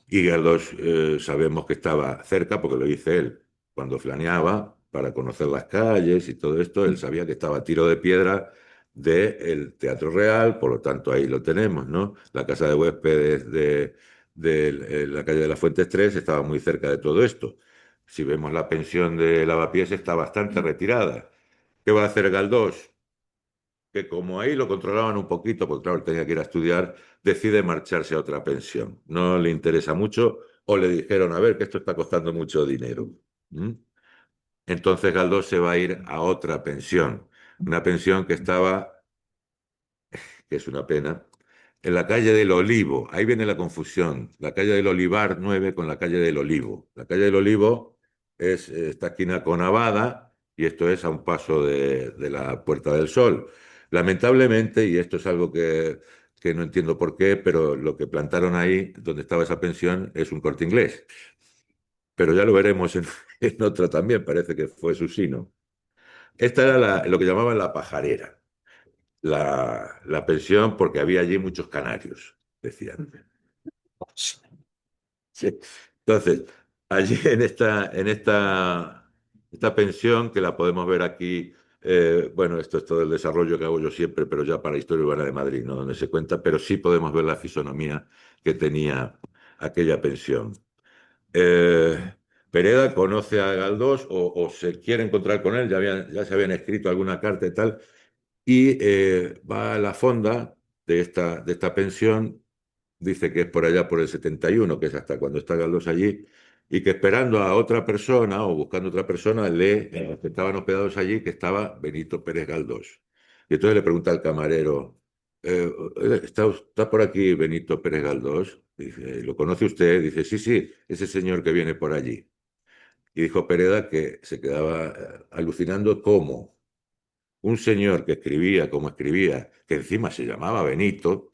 Y Galdós sabemos que estaba cerca porque lo dice él. Cuando flaneaba para conocer las calles y todo esto, él sabía que estaba a tiro de piedra del Teatro Real, por lo tanto ahí lo tenemos, ¿no? La casa de huéspedes de la calle de las Fuentes 3 estaba muy cerca de todo esto. Si vemos la pensión de Lavapiés está bastante retirada. ¿Qué va a hacer Galdós? Que como ahí lo controlaban un poquito, porque claro, él tenía que ir a estudiar, decide marcharse a otra pensión. No le interesa mucho o le dijeron, a ver, que esto está costando mucho dinero. ¿Mm? Entonces Galdós se va a ir a otra pensión, una pensión que estaba, que es una pena, en la calle del Olivo. Ahí viene la confusión. La calle del Olivar 9 con la calle del Olivo. La calle del Olivo es esta esquina con Abada y esto es a un paso de la Puerta del Sol. Lamentablemente, y esto es algo que no entiendo por qué, pero lo que plantaron ahí, donde estaba esa pensión, es un Corte Inglés. Pero ya lo veremos en otra también, parece que fue su sino. Esta era lo que llamaban la pajarera, la pensión, porque había allí muchos canarios, decían. Sí. Entonces, allí esta pensión, que la podemos ver aquí, bueno, esto es todo el desarrollo que hago yo siempre, pero ya para Historia Urbana de Madrid, ¿no? Donde se cuenta, pero sí podemos ver la fisonomía que tenía aquella pensión. Pereda conoce a Galdós o se quiere encontrar con él, ya se habían escrito alguna carta y tal, y va a la fonda de esta pensión, dice que es por allá por el 71, que es hasta cuando está Galdós allí, y que esperando a otra persona o buscando otra persona, lee en los que estaban hospedados allí que estaba Benito Pérez Galdós. Y entonces le pregunta al camarero, ¿está por aquí Benito Pérez Galdós? Dice, ¿lo conoce usted? Dice, sí, sí, ese señor que viene por allí. Y dijo Pereda que se quedaba alucinando cómo un señor que escribía como escribía, que encima se llamaba Benito,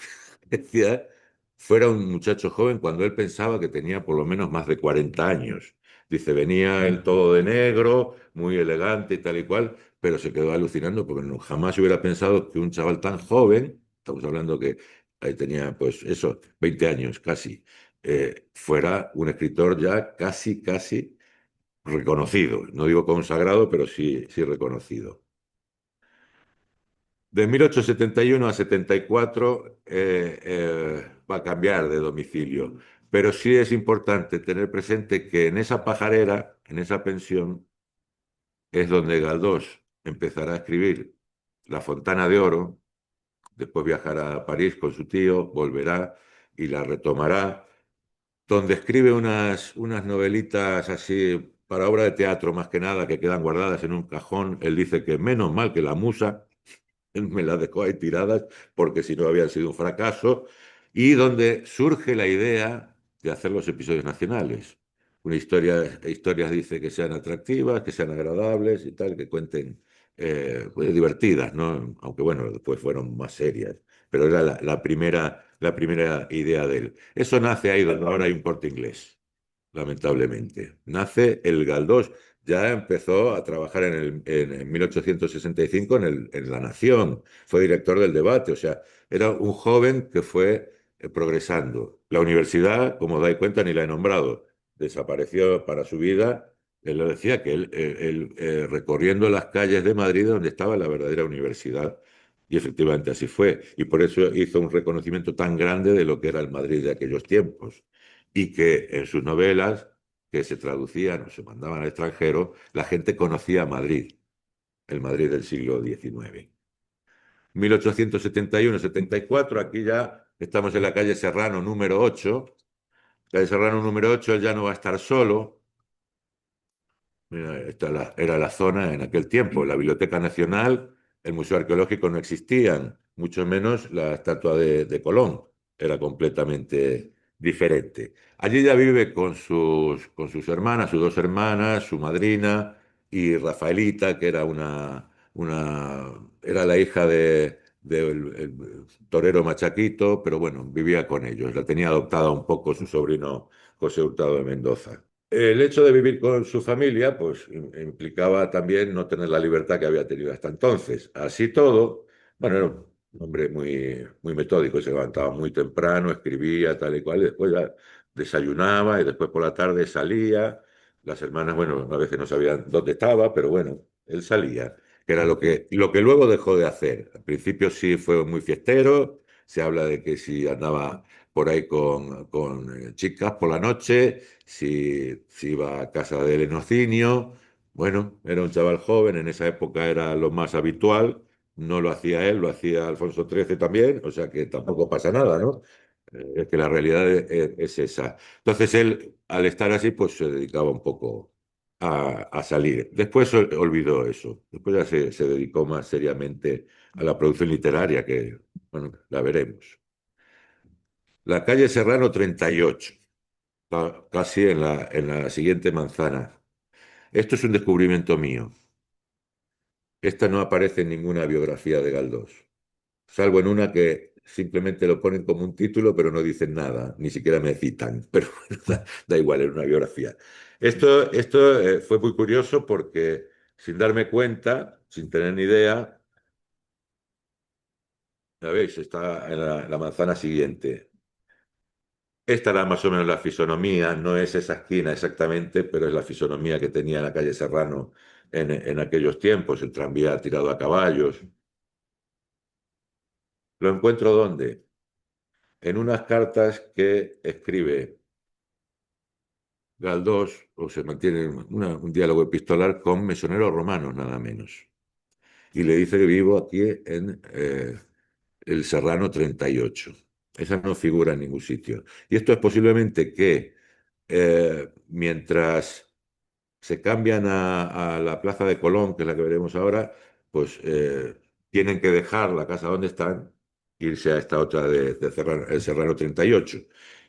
decía, fuera un muchacho joven cuando él pensaba que tenía por lo menos más de 40 años. Dice, venía él todo de negro, muy elegante y tal y cual, pero se quedó alucinando porque jamás hubiera pensado que un chaval tan joven, estamos hablando que ahí tenía pues eso, 20 años casi, fuera un escritor ya casi reconocido. No digo consagrado, pero sí reconocido. De 1871 a 74 va a cambiar de domicilio, pero sí es importante tener presente que en esa pajarera, en esa pensión, es donde Galdós empezará a escribir La Fontana de Oro, después viajará a París con su tío, volverá y la retomará, donde escribe unas novelitas así para obra de teatro más que nada, que quedan guardadas en un cajón. Él dice que menos mal que la musa me las dejó ahí tiradas porque si no habían sido un fracaso, y donde surge la idea de hacer los episodios nacionales. Una historia, historias dice que sean atractivas, que sean agradables y tal, que cuenten pues, divertidas, ¿no? Aunque bueno, después fueron más serias, pero era la primera idea de él. Eso nace ahí donde ahora hay un Corte Inglés, lamentablemente. Nace el Galdós, ya empezó a trabajar en 1865 en La Nación, fue director del Debate, o sea, era un joven que fue progresando. La universidad, como dais cuenta, ni la he nombrado, desapareció para su vida. Él lo decía que él, recorriendo las calles de Madrid donde estaba la verdadera universidad. Y efectivamente así fue. Y por eso hizo un reconocimiento tan grande de lo que era el Madrid de aquellos tiempos. Y que en sus novelas, que se traducían o se mandaban al extranjero, la gente conocía Madrid, el Madrid del siglo XIX. 1871-74, aquí ya estamos en la calle Serrano número 8. Calle Serrano número 8, él ya no va a estar solo. Mira, era la zona en aquel tiempo. La Biblioteca Nacional, el Museo Arqueológico no existían, mucho menos la estatua de Colón. Era completamente diferente. Allí ya vive con sus hermanas, sus dos hermanas, su madrina y Rafaelita, que era era la hija del el torero Machaquito, pero bueno, vivía con ellos. La tenía adoptada un poco su sobrino José Hurtado de Mendoza. El hecho de vivir con su familia, pues implicaba también no tener la libertad que había tenido hasta entonces. Así todo, bueno, era un hombre muy metódico, se levantaba muy temprano, escribía tal y cual, y después ya desayunaba y después por la tarde salía. Las hermanas, bueno, a veces no sabían dónde estaba, pero bueno, él salía, que era lo que luego dejó de hacer. Al principio sí fue muy fiestero, se habla de que si andaba por ahí con chicas por la noche, si iba a casa del enocinio. Bueno, era un chaval joven, en esa época era lo más habitual, no lo hacía él, lo hacía Alfonso XIII también, o sea que tampoco pasa nada, ¿no? Es que la realidad es esa. Entonces él, al estar así, pues se dedicaba un poco a salir. Después olvidó eso, después ya se dedicó más seriamente a la producción literaria, que, bueno, la veremos. La calle Serrano 38, casi en la siguiente manzana. Esto es un descubrimiento mío. Esta no aparece en ninguna biografía de Galdós, salvo en una que simplemente lo ponen como un título, pero no dicen nada, ni siquiera me citan, pero bueno, da igual, en una biografía. Esto fue muy curioso porque sin darme cuenta, sin tener ni idea, ya veis, está en la manzana siguiente. Esta era más o menos la fisonomía, no es esa esquina exactamente, pero es la fisonomía que tenía la calle Serrano en aquellos tiempos, el tranvía tirado a caballos. ¿Lo encuentro dónde? En unas cartas que escribe Galdós, o se mantiene un diálogo epistolar con mesoneros romanos, nada menos. Y le dice que vivo aquí en el Serrano 38. Esa no figura en ningún sitio. Y esto es posiblemente que mientras se cambian a la Plaza de Colón, que es la que veremos ahora, pues tienen que dejar la casa donde están, irse a esta otra de el Serrano 38.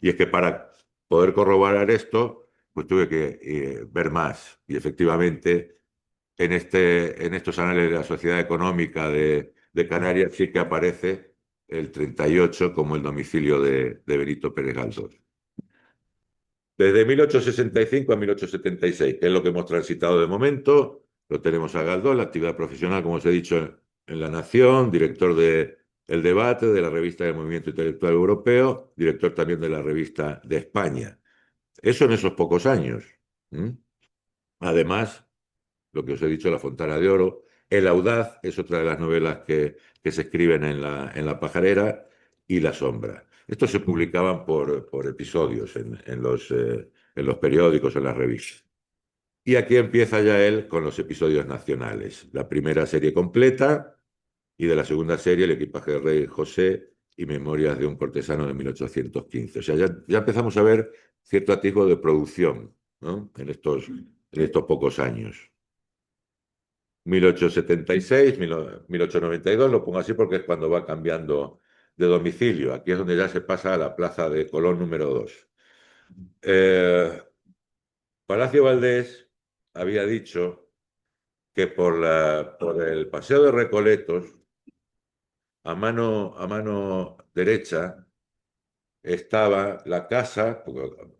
Y es que para poder corroborar esto, pues tuve que ver más. Y efectivamente, en estos anales de la Sociedad Económica de Canarias sí que aparece el 38 como el domicilio de Benito Pérez Galdós. Desde 1865 a 1876, que es lo que hemos transitado de momento, lo tenemos a Galdós, la actividad profesional, como os he dicho, en La Nación, director de El Debate, de la revista del Movimiento Intelectual Europeo, director también de la revista de España. Eso en esos pocos años. ¿Mm? Además, lo que os he dicho, La Fontana de Oro. El Audaz es otra de las novelas que se escriben en la Pajarera, y La Sombra. Estos se publicaban por episodios en los periódicos, en las revistas. Y aquí empieza ya él con los episodios nacionales. La primera serie completa, y de la segunda serie, El equipaje del rey José y Memorias de un cortesano de 1815. O sea, ya empezamos a ver cierto atisbo de producción, ¿no? En estos pocos años. 1876, 1892, lo pongo así porque es cuando va cambiando de domicilio. Aquí es donde ya se pasa a la Plaza de Colón número 2. Palacio Valdés había dicho que por el Paseo de Recoletos, a mano derecha, estaba la casa,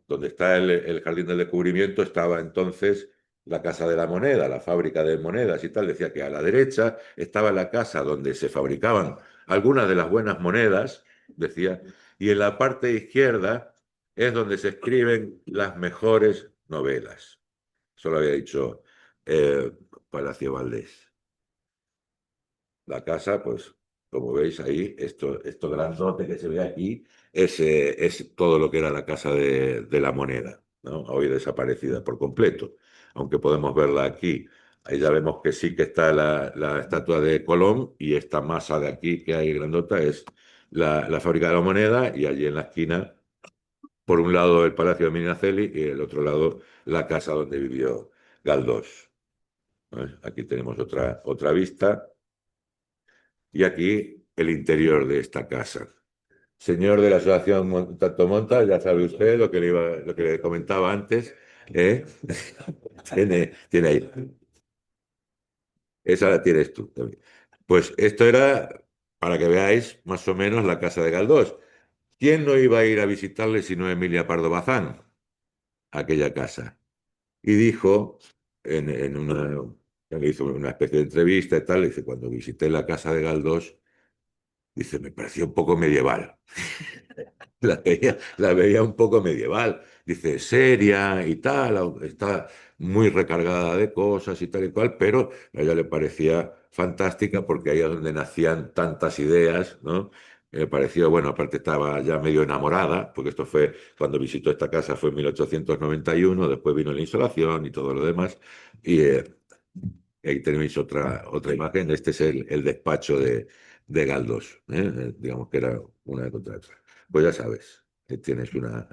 donde está el Jardín del Descubrimiento, estaba entonces la Casa de la Moneda, la fábrica de monedas y tal. Decía que a la derecha estaba la casa donde se fabricaban algunas de las buenas monedas, decía, y en la parte izquierda es donde se escriben las mejores novelas. Eso lo había dicho Palacio Valdés. La casa, pues, como veis ahí, esto grandote que se ve aquí es todo lo que era la Casa de la Moneda, ¿no? Hoy desaparecida por completo, aunque podemos verla aquí. Ahí ya vemos que sí que está la estatua de Colón, y esta masa de aquí que hay grandota es la fábrica de la moneda, y allí en la esquina, por un lado el Palacio de Medinaceli y el otro lado la casa donde vivió Galdós. ¿Ves? Aquí tenemos otra vista. Y aquí el interior de esta casa. Señor de la Asociación Tanto Monta, ya sabe usted lo que le comentaba antes. ¿Eh? Tiene ahí. Esa la tienes tú también. Pues esto era para que veáis más o menos la casa de Galdós. ¿Quién no iba a ir a visitarle sino Emilia Pardo Bazán, aquella casa? Y dijo, le hizo una especie de entrevista y tal, dice, cuando visité la casa de Galdós, dice, me pareció un poco medieval. La veía un poco medieval. Dice, seria y tal, está muy recargada de cosas y tal y cual, pero a ella le parecía fantástica porque ahí es donde nacían tantas ideas, ¿no? Me pareció, bueno, aparte estaba ya medio enamorada, porque esto fue, cuando visitó esta casa fue en 1891, después vino la insolación y todo lo demás, y ahí tenéis otra imagen. Este es el despacho de Galdós, ¿eh? Digamos que era una contra otra. Pues ya sabes, que tienes una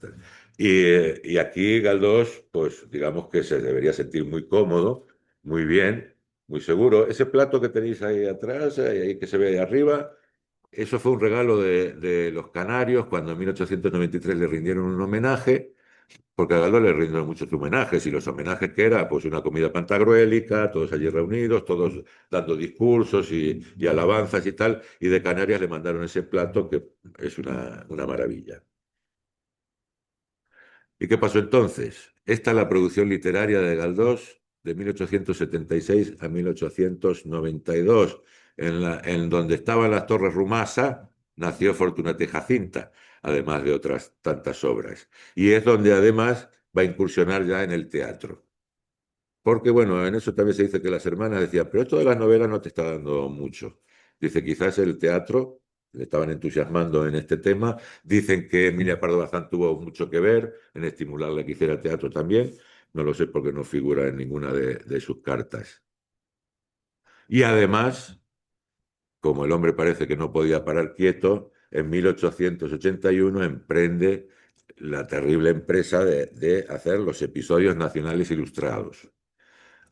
tal. Y aquí Galdós, pues digamos que se debería sentir muy cómodo, muy bien, muy seguro. Ese plato que tenéis ahí atrás, ahí que se ve ahí arriba, eso fue un regalo de los canarios cuando en 1893 le rindieron un homenaje, porque a Galdós le rindieron muchos homenajes, y los homenajes que era, pues una comida pantagruélica, todos allí reunidos, todos dando discursos y alabanzas y tal, y de Canarias le mandaron ese plato que es una maravilla. ¿Y qué pasó entonces? Esta es la producción literaria de Galdós de 1876 a 1892. En donde estaban las Torres Rumasa nació Fortunata y Jacinta, además de otras tantas obras. Y es donde además va a incursionar ya en el teatro. Porque bueno, en eso también se dice que las hermanas decían, pero esto de las novelas no te está dando mucho. Dice, quizás el teatro, le estaban entusiasmando en este tema. Dicen que Emilia Pardo Bazán tuvo mucho que ver en estimularle a que hiciera teatro también. No lo sé porque no figura en ninguna de sus cartas. Y además, como el hombre parece que no podía parar quieto, en 1881 emprende la terrible empresa de hacer los episodios nacionales ilustrados.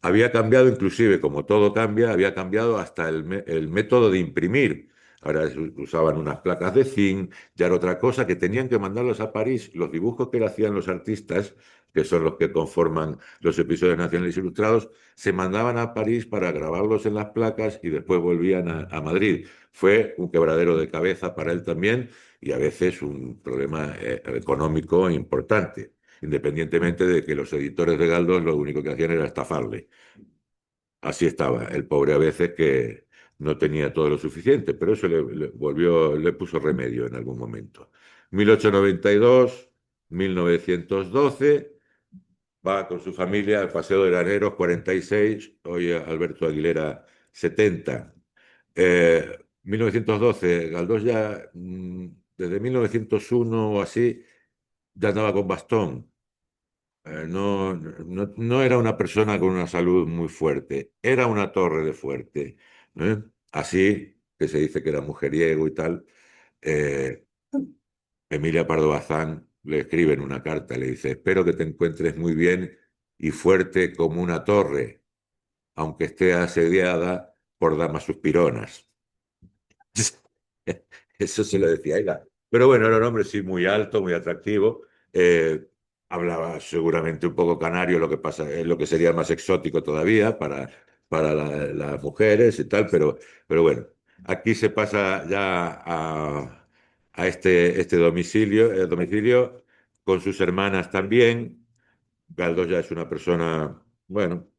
Había cambiado inclusive, como todo cambia, había cambiado hasta el método de imprimir. Ahora usaban unas placas de zinc, ya era otra cosa, que tenían que mandarlos a París. Los dibujos que le hacían los artistas, que son los que conforman los episodios nacionales ilustrados, se mandaban a París para grabarlos en las placas y después volvían a Madrid. Fue un quebradero de cabeza para él también, y a veces un problema económico importante, independientemente de que los editores de Galdós lo único que hacían era estafarle. Así estaba el pobre a veces, que no tenía todo lo suficiente, pero eso le puso remedio en algún momento. 1892, 1912, va con su familia al Paseo de Graneros 46, hoy Alberto Aguilera 70. 1912, Galdós ya, desde 1901 o así, ya andaba con bastón. No era una persona con una salud muy fuerte, era una torre de fuerte. ¿Eh? Así que se dice que era mujeriego y tal. eh, Emilia Pardo Bazán le escribe en una carta, le dice, espero que te encuentres muy bien y fuerte como una torre, aunque esté asediada por damas suspironas. Eso se lo decía ella. Pero bueno, era un hombre sí muy alto, muy atractivo. eh, Hablaba seguramente un poco canario, lo que pasa, es lo que sería más exótico todavía para las mujeres y tal, pero bueno, aquí se pasa ya a este domicilio, el domicilio con sus hermanas también. Galdós ya es una persona, bueno,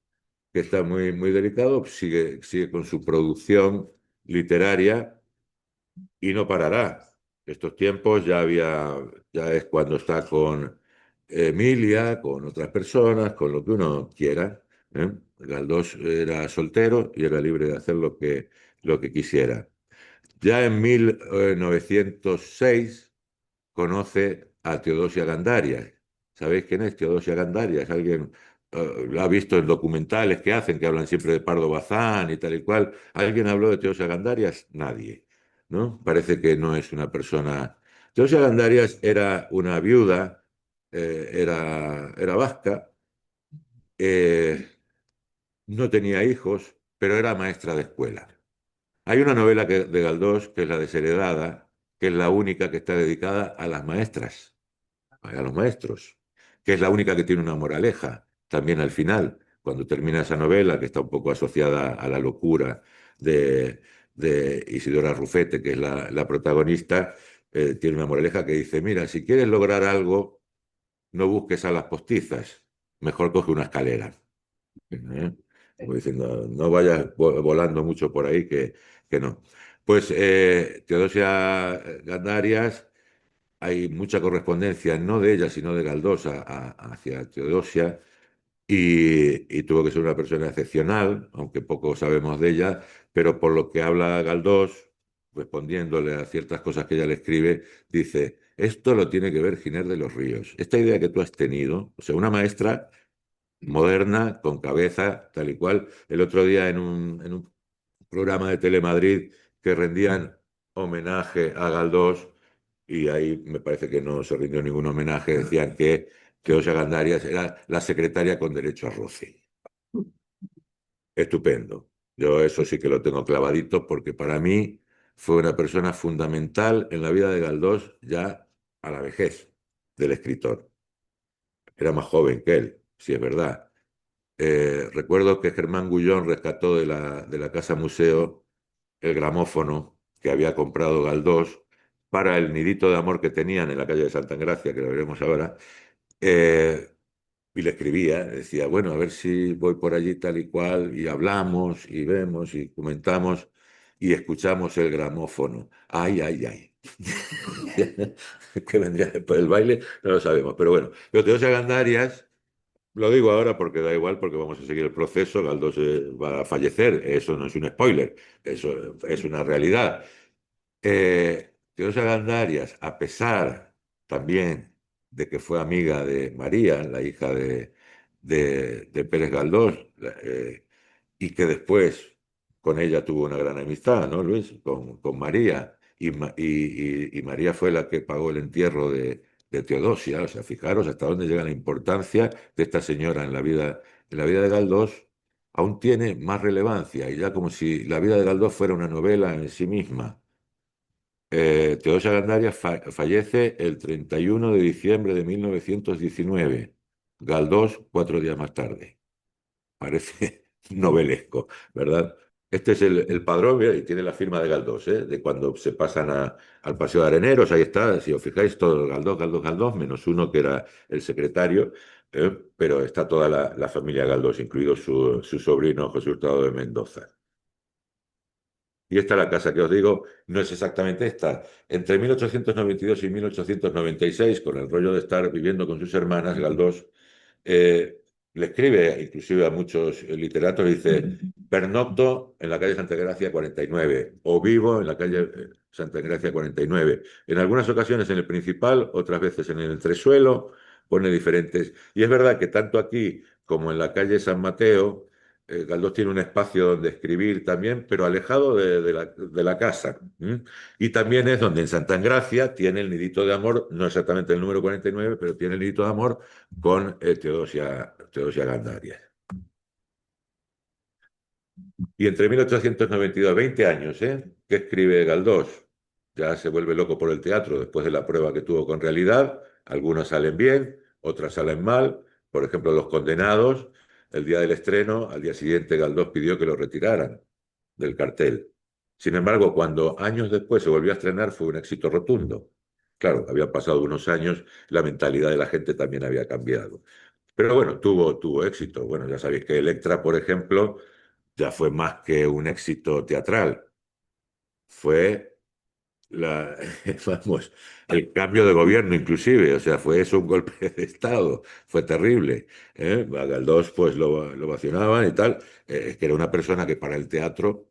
que está muy delicado, sigue con su producción literaria y no parará. Estos tiempos ya es cuando está con Emilia, con otras personas, con lo que uno quiera. ¿Eh? Galdós era soltero y era libre de hacer lo que quisiera. Ya en 1906 conoce a Teodosia Gandarias. ¿Sabéis quién es Teodosia Gandarias? Alguien la ha visto en documentales que hacen, que hablan siempre de Pardo Bazán y tal y cual. ¿Alguien habló de Teodosia Gandarias? Nadie, ¿no? Parece que no es una persona. Teodosia Gandarias era una viuda, era vasca, eh, no tenía hijos, pero era maestra de escuela. Hay una novela de Galdós, que es la Desheredada, que es la única que está dedicada a las maestras, a los maestros, que es la única que tiene una moraleja, también al final, cuando termina esa novela, que está un poco asociada a la locura de, de Isidora Rufete, que es la protagonista, tiene una moraleja que dice, mira, si quieres lograr algo, no busques a las postizas, mejor coge una escalera. ¿Eh? Como diciendo, no vayas volando mucho por ahí, que no. Pues Teodosia Gandarias, hay mucha correspondencia, no de ella, sino de Galdós hacia Teodosia, y tuvo que ser una persona excepcional, aunque poco sabemos de ella, pero por lo que habla Galdós, respondiéndole a ciertas cosas que ella le escribe, dice, esto lo tiene que ver Giner de los Ríos. Esta idea que tú has tenido, o sea, una maestra moderna, con cabeza, tal y cual. El otro día en un programa de Telemadrid que rendían homenaje a Galdós, y ahí me parece que no se rindió ningún homenaje, decían que Teodosia Gandarias era la secretaria con derecho a roce. Estupendo. Yo eso sí que lo tengo clavadito porque para mí fue una persona fundamental en la vida de Galdós ya a la vejez del escritor. Era más joven que él, si es verdad. Recuerdo que Germán Gullón rescató de la Casa Museo el gramófono que había comprado Galdós para el nidito de amor que tenían en la calle de Santa Engracia, que lo veremos ahora, eh, y le escribía, decía, bueno, a ver si voy por allí tal y cual, y hablamos, y vemos, y comentamos, y escuchamos el gramófono. Ay, ay, ay. ¿Qué vendría después del baile? No lo sabemos, pero bueno. Pero Teodosia Gandarias lo digo ahora porque da igual, porque vamos a seguir el proceso. Galdós va a fallecer, eso no es un spoiler, eso es una realidad. Teodosia Gandarias, a pesar también de que fue amiga de María, la hija de Pérez Galdós, y que después con ella tuvo una gran amistad, ¿no, Luis? Con María. Y María fue la que pagó el entierro de Teodosia. O sea, fijaros hasta dónde llega la importancia de esta señora en la vida de Galdós. Aún tiene más relevancia, y ya como si la vida de Galdós fuera una novela en sí misma. Teodosia Gandarias fallece el 31 de diciembre de 1919. Galdós 4 días más tarde. Parece novelesco, ¿verdad? Este es el padrón, mira, y tiene la firma de Galdós, ¿eh? De cuando se pasan al Paseo de Areneros, ahí está, si os fijáis, todo Galdós, Galdós, Galdós, menos uno que era el secretario, pero está toda la familia Galdós, incluido su sobrino José Hurtado de Mendoza. Y esta, la casa que os digo, no es exactamente esta. Entre 1892 y 1896, con el rollo de estar viviendo con sus hermanas, Galdós eh, le escribe inclusive a muchos literatos, dice, pernocto en la calle Santa Gracia 49 o vivo en la calle Santa Gracia 49. En algunas ocasiones en el principal, otras veces en el entresuelo, pone diferentes. Y es verdad que tanto aquí como en la calle San Mateo, Galdós tiene un espacio donde escribir también, pero alejado de la casa. ¿M? Y también es donde en Santa Engracia tiene el nidito de amor, no exactamente el número 49, pero tiene el nidito de amor con Teodosia Gandarias. Y entre 1892, 20 años, ¿qué escribe Galdós? Ya se vuelve loco por el teatro después de la prueba que tuvo con Realidad. Algunas salen bien, otras salen mal. Por ejemplo, Los Condenados, el día del estreno, al día siguiente Galdós pidió que lo retiraran del cartel. Sin embargo, cuando años después se volvió a estrenar, fue un éxito rotundo. Claro, habían pasado unos años, la mentalidad de la gente también había cambiado. Pero bueno, tuvo éxito. Bueno, ya sabéis que Electra, por ejemplo, ya fue más que un éxito teatral. Fue la, vamos, el cambio de gobierno inclusive. O sea, fue eso un golpe de Estado. Fue terrible. A Galdós pues lo vacionaban y tal. Es que era una persona que para el teatro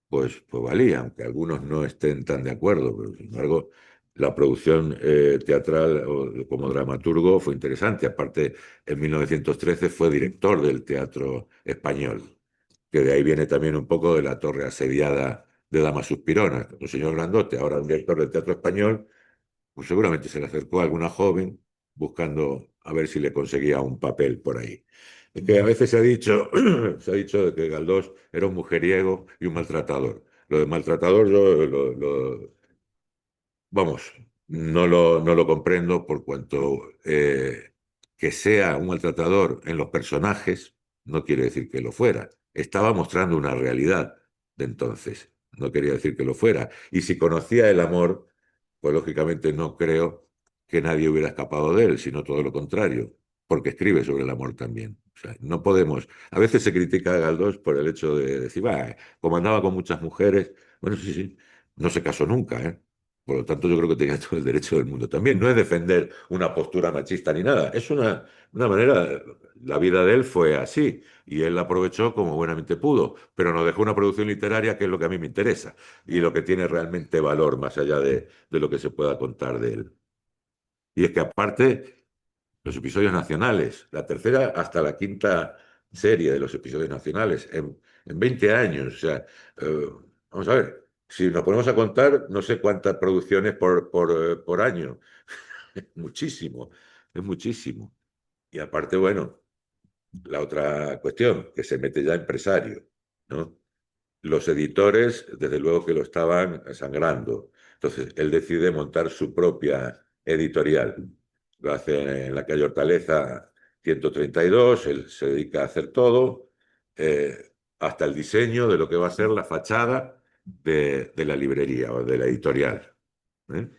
pues valía, aunque algunos no estén tan de acuerdo, pero sin embargo la producción teatral como dramaturgo fue interesante. Aparte, en 1913 fue director del Teatro Español, que de ahí viene también un poco de la torre asediada de Dama Suspirona. El señor Grandote, ahora un director del Teatro Español, pues seguramente se le acercó a alguna joven buscando a ver si le conseguía un papel por ahí. Es que a veces se ha dicho de que Galdós era un mujeriego y un maltratador. Lo de maltratador yo vamos, no lo comprendo por cuanto que sea un maltratador en los personajes no quiere decir que lo fuera. Estaba mostrando una realidad de entonces, no quería decir que lo fuera. Y si conocía el amor, pues lógicamente no creo que nadie hubiera escapado de él, sino todo lo contrario, porque escribe sobre el amor también. O sea, no podemos. A veces se critica a Galdós por el hecho de decir, va, como andaba con muchas mujeres, bueno, sí, sí, no se casó nunca, ¿eh? Por lo tanto, yo creo que tenía todo el derecho del mundo. También no es defender una postura machista ni nada, es una manera, la vida de él fue así y él la aprovechó como buenamente pudo, pero nos dejó una producción literaria que es lo que a mí me interesa y lo que tiene realmente valor más allá de lo que se pueda contar de él. Y es que aparte, los episodios nacionales, la tercera hasta la quinta serie de los episodios nacionales, en 20 años, o sea, eh, vamos a ver, si nos ponemos a contar, no sé cuántas producciones por año, muchísimo, es muchísimo. Y aparte, bueno, la otra cuestión, que se mete ya empresario, ¿no? Los editores, desde luego que lo estaban sangrando. Entonces, él decide montar su propia editorial. Lo hace en la calle Hortaleza 132, él se dedica a hacer todo, hasta el diseño de lo que va a ser la fachada de la librería o de la editorial.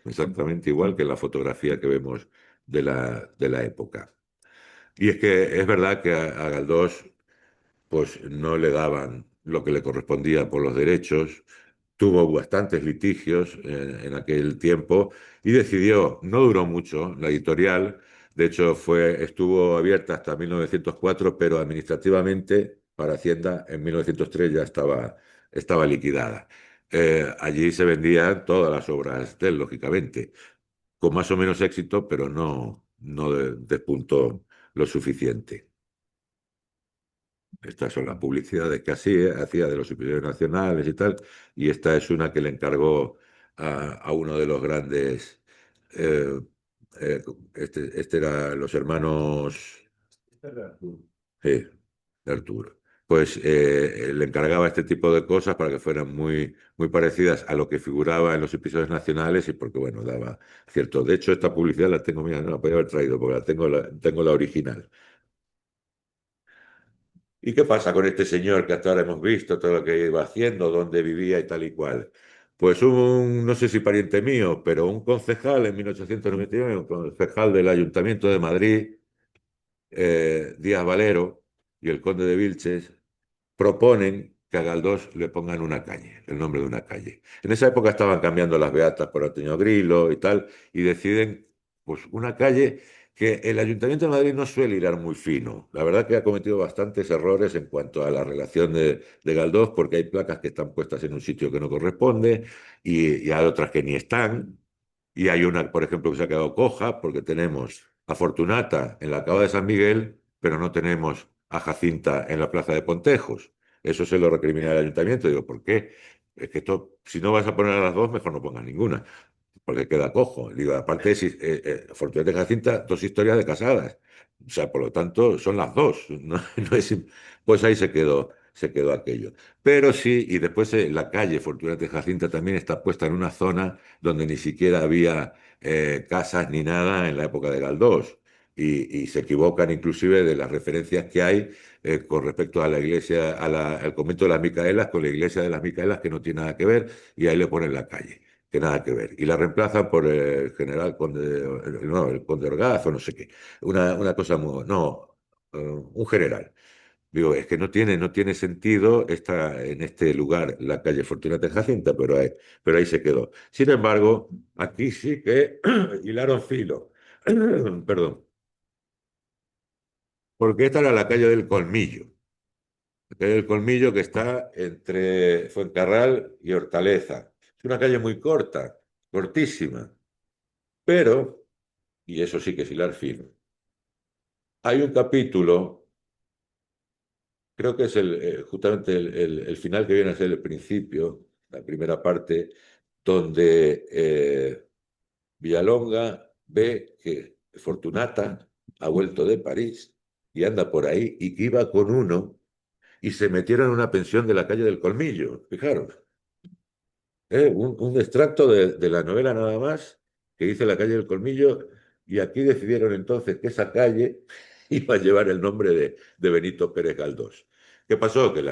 Exactamente igual que la fotografía que vemos de la época. Y es que es verdad que a Galdós pues no le daban lo que le correspondía por los derechos, tuvo bastantes litigios en aquel tiempo y decidió, no duró mucho la editorial, de hecho estuvo abierta hasta 1904, pero administrativamente para Hacienda en 1903 ya estaba liquidada. Allí se vendían todas las obras de él, lógicamente, con más o menos éxito, pero no despuntó lo suficiente. Estas son las publicidades que hacía de los episodios nacionales y tal, y esta es una que le encargó a uno de los grandes, eh, este era los hermanos, sí, de Arturo. Pues le encargaba este tipo de cosas para que fueran muy parecidas a lo que figuraba en los episodios nacionales y porque, bueno, daba cierto. De hecho, esta publicidad la tengo, mira, no la podía haber traído porque tengo la original. ¿Y qué pasa con este señor que hasta ahora hemos visto todo lo que iba haciendo, dónde vivía y tal y cual? Pues no sé si pariente mío, pero un concejal en 1899, un concejal del Ayuntamiento de Madrid, Díaz Valero y el conde de Vilches, proponen que a Galdós le pongan una calle, el nombre de una calle. En esa época estaban cambiando las beatas por Antonio Grillo y tal, y deciden, pues, una calle que el Ayuntamiento de Madrid no suele hilar muy fino. La verdad que ha cometido bastantes errores en cuanto a la relación de Galdós, porque hay placas que están puestas en un sitio que no corresponde y hay otras que ni están. Y hay una, por ejemplo, que se ha quedado coja porque tenemos a Fortunata en la Cava de San Miguel, pero no tenemos a Jacinta en la Plaza de Pontejos. Eso se lo recrimina el ayuntamiento. Digo, ¿por qué? Es que esto, si no vas a poner a las dos, mejor no pongas ninguna, porque queda cojo. Digo, aparte, Fortunata y Jacinta, dos historias de casadas. O sea, por lo tanto, son las dos. No, pues ahí se quedó aquello. Pero sí, y después la calle Fortunata y Jacinta también está puesta en una zona donde ni siquiera había casas ni nada en la época de Galdós. Y se equivocan inclusive de las referencias que hay con respecto a la iglesia, al convento de las Micaelas, con la iglesia de las Micaelas, que no tiene nada que ver, y ahí le ponen la calle, que nada que ver. Y la reemplazan por el general Conde, no, el Conde Orgaz o no sé qué. Una cosa muy, no, un general. Digo, es que no tiene sentido en este lugar la calle Fortunata Jacinta, pero ahí se quedó. Sin embargo, aquí sí que hilaron filo. Perdón, porque esta era la calle del Colmillo. La calle del Colmillo que está entre Fuencarral y Hortaleza. Es una calle muy corta, cortísima, pero, y eso sí que es hilar fino, hay un capítulo, creo que es justamente el final que viene a ser el principio, la primera parte, donde Villalonga ve que Fortunata ha vuelto de París y anda por ahí y que iba con uno y se metieron en una pensión de la calle del Colmillo, fijaros. Un extracto de la novela nada más que dice la calle del Colmillo y aquí decidieron entonces que esa calle iba a llevar el nombre de Benito Pérez Galdós. ¿Qué pasó? Que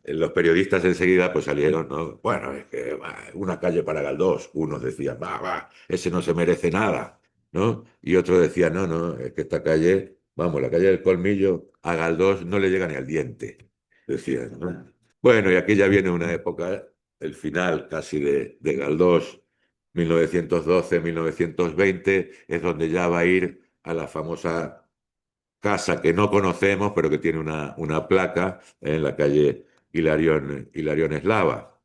los periodistas enseguida pues salieron, ¿no? Bueno, es que una calle para Galdós. Unos decían, va, ese no se merece nada, ¿no? Y otros decían, no, no, es que esta calle, vamos, la calle del Colmillo a Galdós no le llega ni al diente, decían, ¿no? Bueno, y aquí ya viene una época, el final casi de Galdós, 1912-1920, es donde ya va a ir a la famosa casa que no conocemos, pero que tiene una placa en la calle Hilarión Eslava.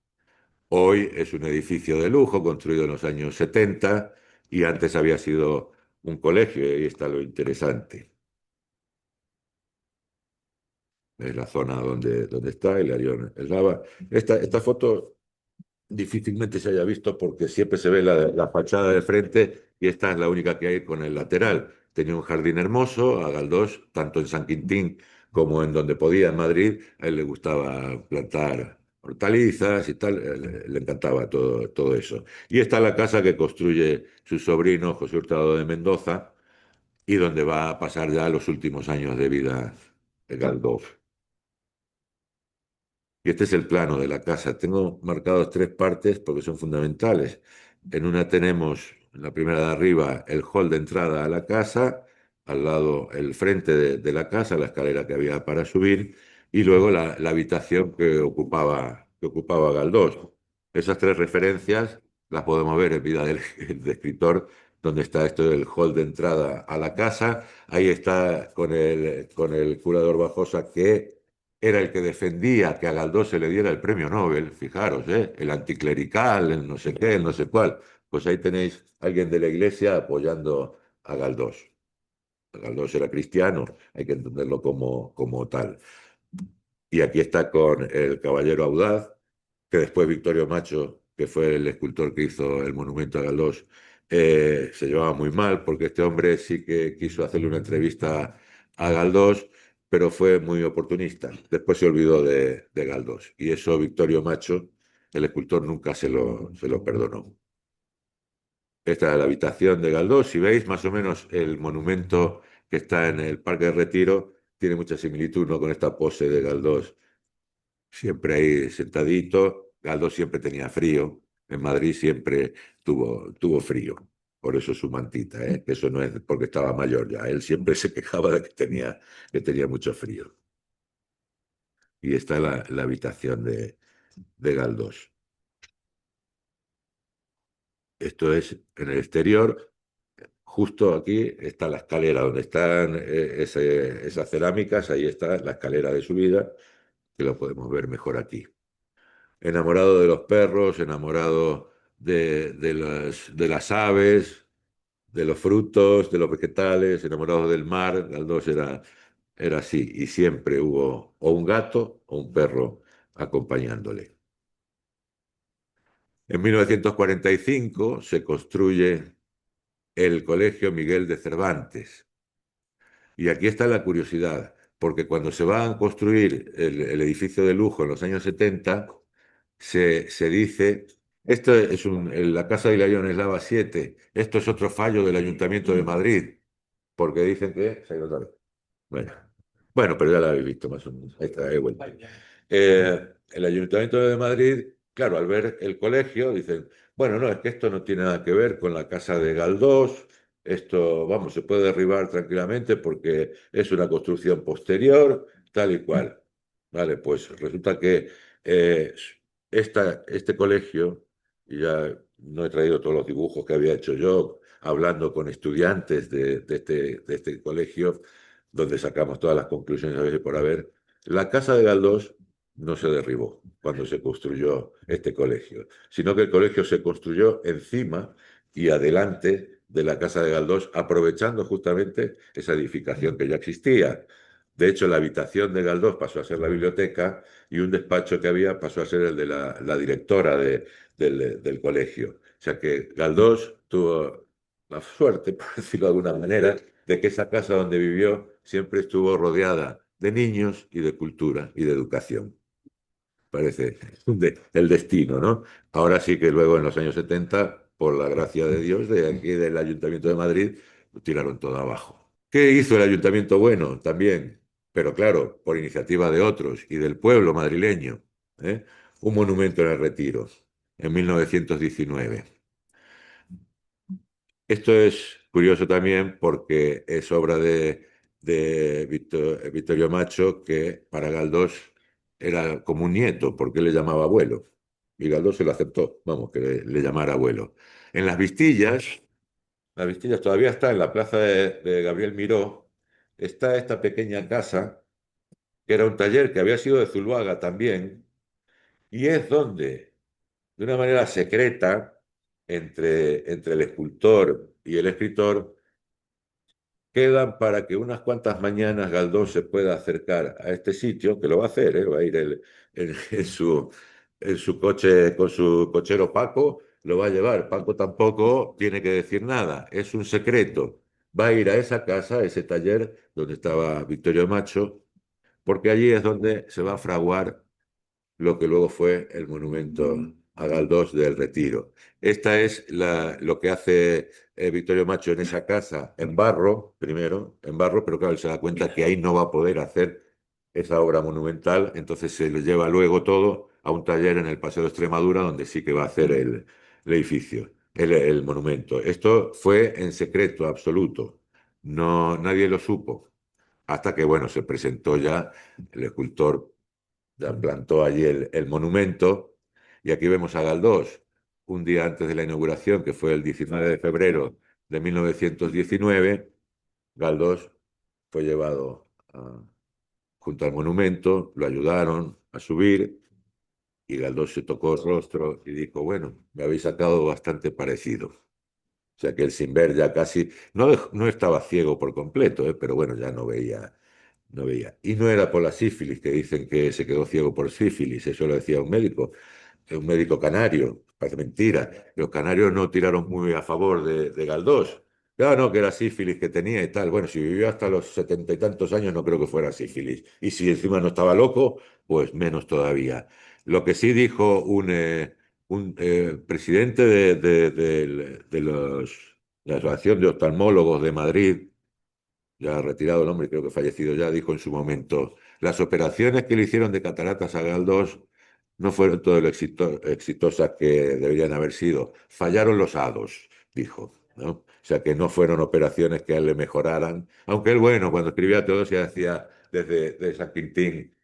Hoy es un edificio de lujo construido en los años 70 y antes había sido un colegio, y ahí está lo interesante. Es la zona donde está Hilarión Eslava. Esta foto difícilmente se haya visto porque siempre se ve la fachada de frente y esta es la única que hay con el lateral. Tenía un jardín hermoso, a Galdós, tanto en San Quintín como en donde podía en Madrid. A él le gustaba plantar hortalizas y tal, le encantaba todo eso. Y esta es la casa que construye su sobrino José Hurtado de Mendoza y donde va a pasar ya los últimos años de vida de Galdós. Y este es el plano de la casa. Tengo marcados tres partes porque son fundamentales. En una tenemos, en la primera de arriba, el hall de entrada a la casa, al lado el frente de la casa, la escalera que había para subir, y luego la habitación que ocupaba Galdós. Esas tres referencias las podemos ver en vida del escritor, donde está esto del hall de entrada a la casa. Ahí está con el cura de Orbajosa que era el que defendía que a Galdós se le diera el premio Nobel, fijaros, el anticlerical, el no sé qué, el no sé cuál. Pues ahí tenéis a alguien de la iglesia apoyando a Galdós. Galdós era cristiano, hay que entenderlo como tal. Y aquí está con el caballero audaz, que después Victorio Macho, que fue el escultor que hizo el monumento a Galdós, se llevaba muy mal porque este hombre sí que quiso hacerle una entrevista a Galdós, pero fue muy oportunista. Después se olvidó de Galdós y eso Victorio Macho, el escultor, nunca se lo perdonó. Esta es la habitación de Galdós. Si veis más o menos el monumento que está en el Parque de Retiro, tiene mucha similitud, ¿no?, con esta pose de Galdós siempre ahí sentadito. Galdós siempre tenía frío. En Madrid siempre tuvo frío. Por eso su mantita, ¿eh? Que eso no es porque estaba mayor ya. Él siempre se quejaba de que tenía mucho frío. Y está la habitación de Galdós. Esto es en el exterior, justo aquí está la escalera, donde están esas cerámicas, ahí está la escalera de subida, que lo podemos ver mejor aquí. Enamorado de los perros, enamorado de las aves, de los frutos, de los vegetales, enamorado del mar. Galdós era así, y siempre hubo o un gato o un perro acompañándole. En 1945 se construye el Colegio Miguel de Cervantes. Y aquí está la curiosidad, porque cuando se va a construir el edificio de lujo en los años 70, se dice, esto es la Casa de Hilarión Eslava 7, esto es otro fallo del Ayuntamiento de Madrid, porque dicen que se ha ido otra vez. Bueno, bueno, pero ya la habéis visto más o menos. Ahí está, he vuelto. El Ayuntamiento de Madrid, claro, al ver el colegio, dicen, bueno, no, es que esto no tiene nada que ver con la casa de Galdós, esto, vamos, se puede derribar tranquilamente porque es una construcción posterior, tal y cual. Vale, pues resulta que eh, este colegio, y ya no he traído todos los dibujos que había hecho yo, hablando con estudiantes de este colegio, donde sacamos todas las conclusiones a veces por haber. La casa de Galdós no se derribó cuando se construyó este colegio, sino que el colegio se construyó encima y adelante de la casa de Galdós, aprovechando justamente esa edificación que ya existía. De hecho, la habitación de Galdós pasó a ser la biblioteca y un despacho que había pasó a ser el de la directora del colegio. O sea que Galdós tuvo la suerte, por decirlo de alguna manera, de que esa casa donde vivió siempre estuvo rodeada de niños y de cultura y de educación. Parece el destino, ¿no? Ahora sí que luego en los años 70, por la gracia de Dios, de aquí del Ayuntamiento de Madrid, lo tiraron todo abajo. ¿Qué hizo el Ayuntamiento bueno? También, pero claro, por iniciativa de otros y del pueblo madrileño, ¿eh? Un monumento en el Retiro, en 1919. Esto es curioso también porque es obra de Vittorio Macho, que para Galdós era como un nieto, porque él le llamaba abuelo. Y Galdós se lo aceptó, vamos, que le llamara abuelo. En las Vistillas todavía está en la plaza de Gabriel Miró, está esta pequeña casa, que era un taller que había sido de Zuluaga también, y es donde, de una manera secreta, entre el escultor y el escritor, quedan para que unas cuantas mañanas Galdós se pueda acercar a este sitio, que lo va a hacer, ¿eh? Va a ir en su coche, con su cochero Paco, lo va a llevar. Paco tampoco tiene que decir nada, es un secreto. Va a ir a esa casa, a ese taller donde estaba Victorio Macho, porque allí es donde se va a fraguar lo que luego fue el monumento a Galdós del Retiro. Esta es lo que hace Vittorio Macho en esa casa, en barro, primero, en barro, pero claro, él se da cuenta que ahí no va a poder hacer esa obra monumental, entonces se le lleva luego todo a un taller en el Paseo de Extremadura, donde sí que va a hacer el edificio, el monumento. Esto fue en secreto absoluto, no, nadie lo supo, hasta que, bueno, se presentó ya el escultor, ya plantó allí el monumento, y aquí vemos a Galdós un día antes de la inauguración, que fue el 19 de febrero de 1919. Galdós fue llevado junto al monumento, lo ayudaron a subir, y Galdós se tocó el rostro y dijo, bueno, me habéis sacado bastante parecido. O sea que él, sin ver, ya casi, no estaba ciego por completo, pero bueno, ya no veía. Y no era por la sífilis, que dicen que se quedó ciego por sífilis, eso lo decía un médico canario, parece mentira. Los canarios no tiraron muy a favor de Galdós. Claro, no, que era sífilis que tenía y tal. Bueno, si vivió hasta los 70 y tantos años, no creo que fuera sífilis. Y si encima no estaba loco, pues menos todavía. Lo que sí dijo un presidente de la Asociación de Oftalmólogos de Madrid, ya retirado el hombre, creo que fallecido ya, dijo en su momento, las operaciones que le hicieron de cataratas a Galdós no fueron todo lo exitosas que deberían haber sido. Fallaron los hados, dijo, ¿no? O sea, que no fueron operaciones que a él le mejoraran. Aunque él, bueno, cuando escribía Teodosia decía desde San Quintín,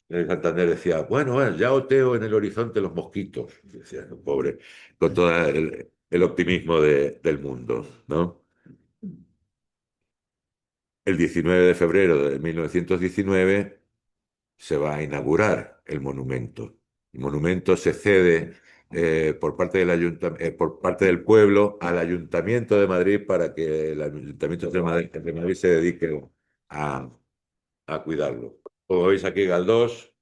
de Santander, decía, bueno, ya oteo en el horizonte los mosquitos. Decía, pobre, con todo el optimismo del mundo, ¿no? el 19 de febrero de 1919 se va a inaugurar el monumento. El monumento se cede por parte por parte del pueblo al Ayuntamiento de Madrid para que el Ayuntamiento de Madrid se dedique a, a cuidarlo. Como veis aquí, Galdós,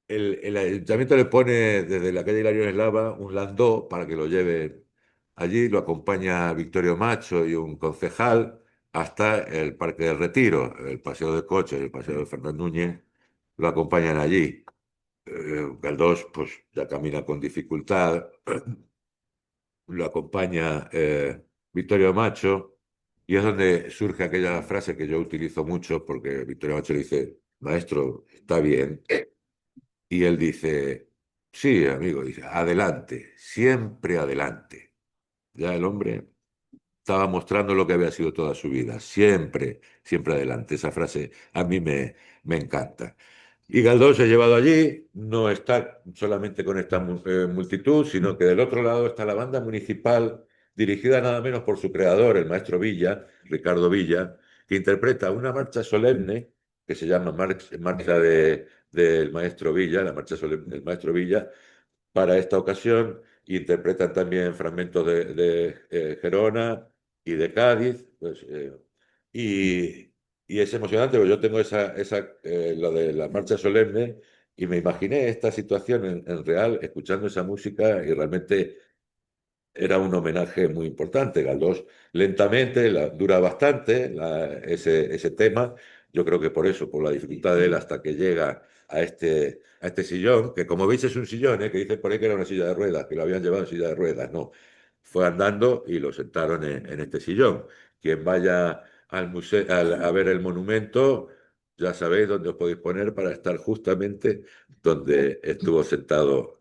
el ayuntamiento le pone desde la calle Hilario Eslava un landó para que lo lleve allí, lo acompaña Victorio Macho y un concejal hasta el Parque del Retiro, el Paseo de Coches y el Paseo de Fernández Núñez lo acompañan allí. Galdós pues ya camina con dificultad, lo acompaña Victorio Macho y es donde surge aquella frase que yo utilizo mucho porque Victorio Macho le dice, maestro, está bien. Y él dice, sí, amigo, dice, adelante, siempre adelante. Ya el hombre estaba mostrando lo que había sido toda su vida, siempre, siempre adelante. Esa frase a mí me encanta. Y Galdós es llevado allí, no está solamente con esta multitud, sino que del otro lado está la banda municipal, dirigida nada menos por su creador, el maestro Villa, Ricardo Villa, que interpreta una marcha solemne que se llama Marcha del Maestro Villa, la marcha solemne del Maestro Villa, para esta ocasión. Interpretan también fragmentos de Gerona y de Cádiz, pues, y, y es emocionante, porque yo tengo lo de la marcha solemne, y me imaginé esta situación en real, escuchando esa música, y realmente era un homenaje muy importante. Galdós lentamente, dura bastante ese tema. Yo creo que por eso, por la dificultad de él, hasta que llega a este sillón, que como veis es un sillón, que dicen por ahí que era una silla de ruedas, que lo habían llevado en silla de ruedas. No, fue andando y lo sentaron en este sillón. Quien vaya al museo, a ver el monumento, ya sabéis dónde os podéis poner para estar justamente donde estuvo sentado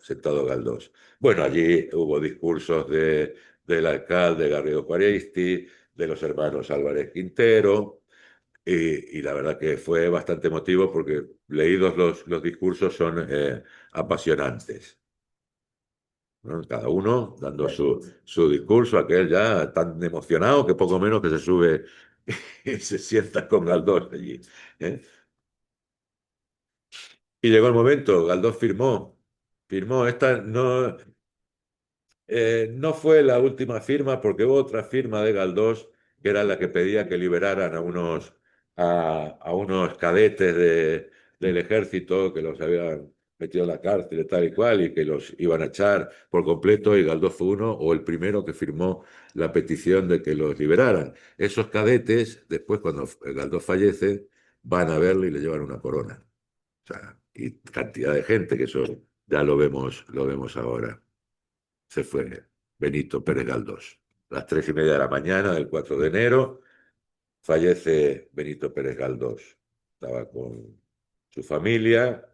Galdós. Bueno, allí hubo discursos del alcalde Garrido Juaristi, de los hermanos Álvarez Quintero, y la verdad que fue bastante emotivo porque leídos los discursos son apasionantes, ¿no? Cada uno dando su discurso, aquel ya tan emocionado que poco menos que se sube y se sienta con Galdós allí, ¿eh? Y llegó el momento, Galdós firmó, esta no fue la última firma porque hubo otra firma de Galdós que era la que pedía que liberaran a unos cadetes del ejército que los habían metido en la cárcel y tal y cual y que los iban a echar por completo, y Galdós fue uno o el primero que firmó la petición de que los liberaran. Esos cadetes, después cuando Galdós fallece, van a verle y le llevan una corona. O sea, y cantidad de gente, que eso ya lo vemos ahora. Se fue Benito Pérez Galdós. A las 3:30 de la mañana del 4 de enero fallece Benito Pérez Galdós. Estaba con su familia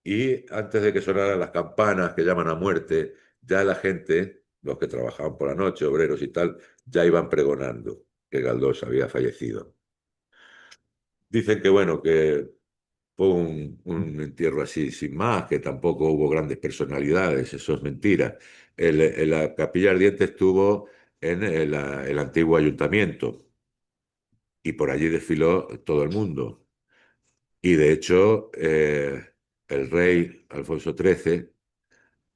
y antes de que sonaran las campanas que llaman a muerte, ya la gente, los que trabajaban por la noche, obreros y tal, ya iban pregonando que Galdós había fallecido. Dicen que bueno, que fue un entierro así sin más, que tampoco hubo grandes personalidades, eso es mentira. La Capilla Ardiente estuvo en el antiguo ayuntamiento y por allí desfiló todo el mundo. Y de hecho, el rey Alfonso XIII,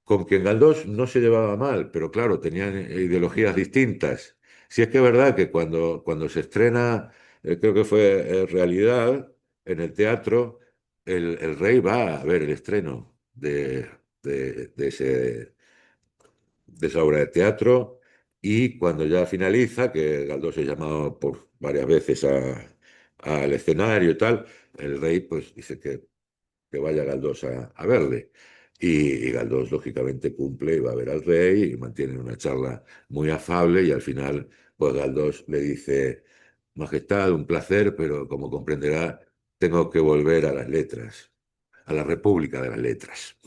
con quien Galdós no se llevaba mal, pero claro, tenían ideologías distintas. Si es que es verdad que cuando se estrena, creo que fue Realidad, en el teatro, el rey va a ver el estreno de esa obra de teatro, y cuando ya finaliza, que Galdós es llamado por varias veces al escenario y tal, el rey pues dice que vaya Galdós a verle. Y Galdós, lógicamente, cumple y va a ver al rey y mantienen una charla muy afable, y al final, pues Galdós le dice, Majestad, un placer, pero como comprenderá, tengo que volver a las letras, a la República de las Letras.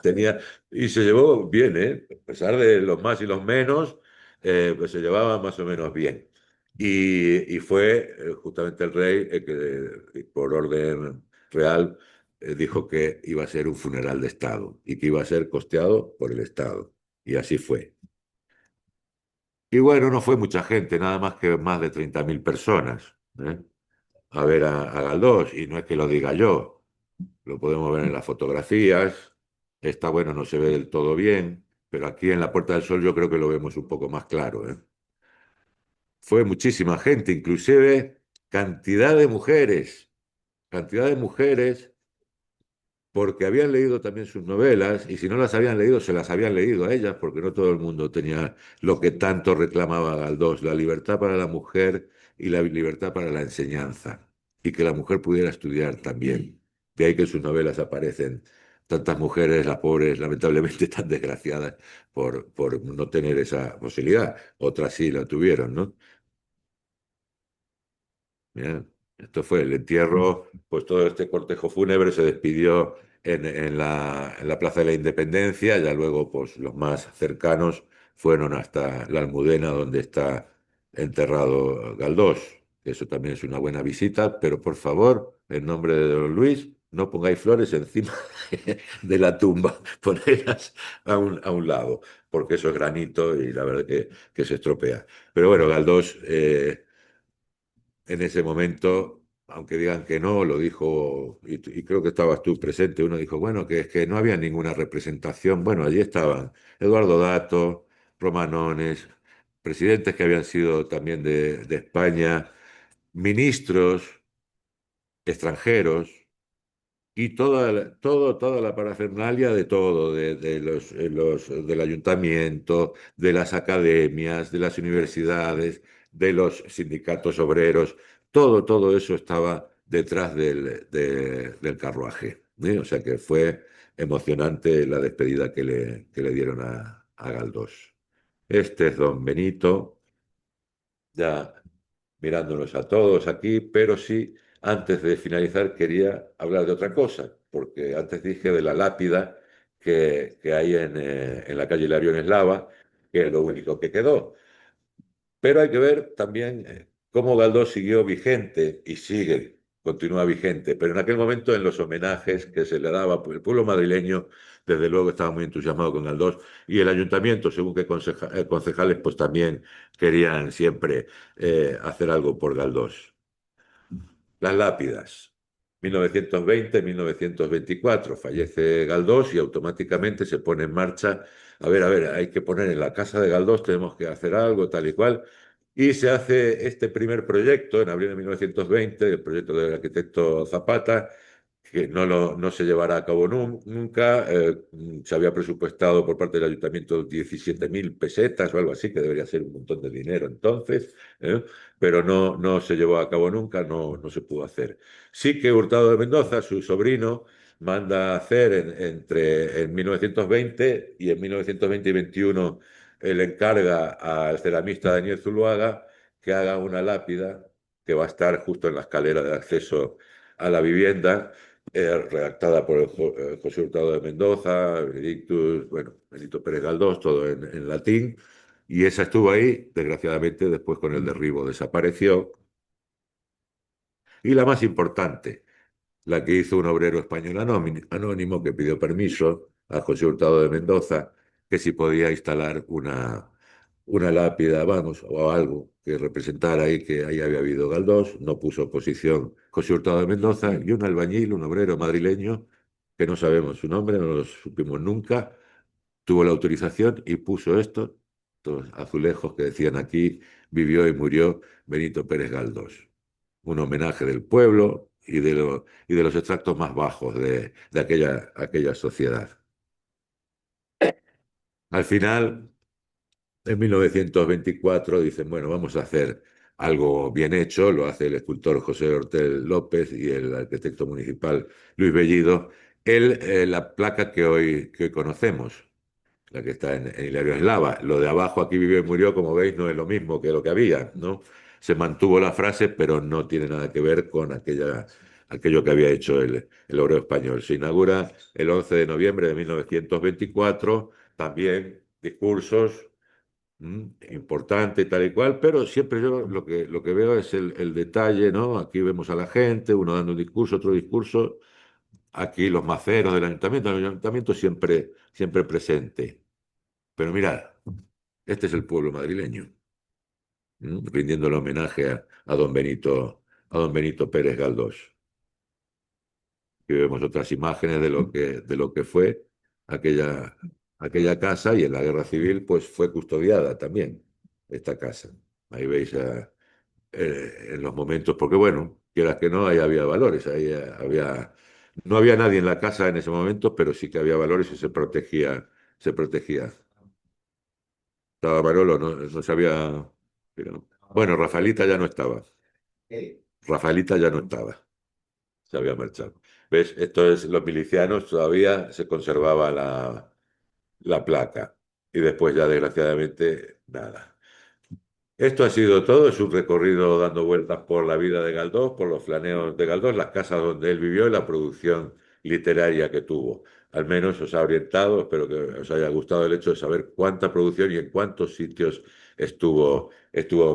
Tenía, y se llevó bien, ¿eh? A pesar de los más y los menos, pues se llevaba más o menos bien. Y fue justamente el rey el que, por orden real, dijo que iba a ser un funeral de Estado y que iba a ser costeado por el Estado. Y así fue. Y bueno, no fue mucha gente, nada más que más de 30.000 personas, ¿eh? A ver a Galdós, y no es que lo diga yo, lo podemos ver en las fotografías, está bueno, no se ve del todo bien, pero aquí en la Puerta del Sol yo creo que lo vemos un poco más claro, ¿eh? Fue muchísima gente, inclusive cantidad de mujeres porque habían leído también sus novelas y si no las habían leído, se las habían leído a ellas, porque no todo el mundo tenía lo que tanto reclamaba Galdós, la libertad para la mujer y la libertad para la enseñanza, y que la mujer pudiera estudiar también. De ahí que en sus novelas aparecen tantas mujeres, las pobres, lamentablemente tan desgraciadas por no tener esa posibilidad. Otras sí la tuvieron, ¿no? Bien, esto fue el entierro, pues todo este cortejo fúnebre se despidió en la Plaza de la Independencia, ya luego pues los más cercanos fueron hasta la Almudena donde está enterrado Galdós, que eso también es una buena visita, pero por favor, en nombre de don Luis, no pongáis flores encima de la tumba, ponedlas a un lado, porque eso es granito y la verdad que se estropea. Pero bueno, Galdós... en ese momento, aunque digan que no, lo dijo, y creo que estabas tú presente, uno dijo, bueno, que es que no había ninguna representación. Bueno, allí estaban Eduardo Dato, Romanones, presidentes que habían sido también de España, ministros extranjeros, y toda la parafernalia de todo, del ayuntamiento, de las academias, de las universidades, de los sindicatos obreros, todo eso estaba detrás del carruaje, ¿eh? O sea que fue emocionante la despedida que le dieron a Galdós. Este es don Benito, ya mirándonos a todos aquí, pero sí, antes de finalizar quería hablar de otra cosa, porque antes dije de la lápida que hay en la calle Hilarión Eslava, que es lo único que quedó. Pero hay que ver también cómo Galdós siguió vigente y sigue, continúa vigente, pero en aquel momento en los homenajes que se le daba, pues el pueblo madrileño desde luego estaba muy entusiasmado con Galdós y el ayuntamiento, según que concejales, pues también querían siempre hacer algo por Galdós. Las lápidas. 1920-1924 fallece Galdós y automáticamente se pone en marcha, a ver, hay que poner en la casa de Galdós, tenemos que hacer algo, tal y cual, y se hace este primer proyecto en abril de 1920, el proyecto del arquitecto Zapata, que no se llevará a cabo nunca. Se había presupuestado por parte del ayuntamiento 17.000 pesetas o algo así, que debería ser un montón de dinero entonces, pero no se llevó a cabo nunca, no se pudo hacer. Sí que Hurtado de Mendoza, su sobrino, manda a hacer en 1920 y en 1920 y 21 le encarga al ceramista Daniel Zuluaga que haga una lápida que va a estar justo en la escalera de acceso a la vivienda, redactada por José Hurtado de Mendoza, Benedictus, bueno, Benito Pérez Galdós, todo en latín, y esa estuvo ahí, desgraciadamente después con el derribo desapareció. Y la más importante, la que hizo un obrero español anónimo que pidió permiso a José Hurtado de Mendoza, que si podía instalar una lápida, vamos, o algo que representara ahí que ahí había habido Galdós, no puso oposición José Hurtado de Mendoza, y un albañil, un obrero madrileño, que no sabemos su nombre, no lo supimos nunca, tuvo la autorización y puso esto, estos azulejos que decían aquí, vivió y murió Benito Pérez Galdós. Un homenaje del pueblo y de los extractos más bajos de aquella sociedad. Al final, en 1924 dicen, bueno, vamos a hacer algo bien hecho, lo hace el escultor José Hortel López y el arquitecto municipal Luis Bellido, la placa que hoy conocemos, la que está en Hilario Eslava. Lo de abajo, aquí vivió y murió, como veis, no es lo mismo que lo que había, ¿no? Se mantuvo la frase, pero no tiene nada que ver con aquello que había hecho el obrero español. Se inaugura el 11 de noviembre de 1924, también discursos importante, tal y cual, pero siempre yo lo que veo es el detalle, ¿no? Aquí vemos a la gente, uno dando un discurso, otro discurso, aquí los maceros del ayuntamiento, el ayuntamiento siempre presente. Pero mirad, este es el pueblo madrileño. rindiéndole homenaje a don Benito Pérez Galdós. Aquí vemos otras imágenes de lo que fue aquella casa, y en la Guerra Civil pues fue custodiada también esta casa. Ahí veis en los momentos, porque bueno, quieras que no, ahí había valores, no había nadie en la casa en ese momento, pero sí que había valores y se protegía, se protegía. Estaba Manolo, no sabía, bueno, Rafaelita ya no estaba, Rafaelita ya no estaba, se había marchado. ¿Ves? Esto es, los milicianos todavía se conservaba la placa, y después ya desgraciadamente nada. Esto ha sido todo, es un recorrido dando vueltas por la vida de Galdós, por los flaneos de Galdós, las casas donde él vivió y la producción literaria que tuvo. Al menos os ha orientado, espero que os haya gustado el hecho de saber cuánta producción y en cuántos sitios estuvo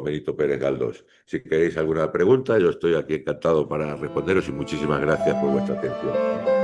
Benito Pérez Galdós. Si queréis alguna pregunta, yo estoy aquí encantado para responderos, y muchísimas gracias por vuestra atención.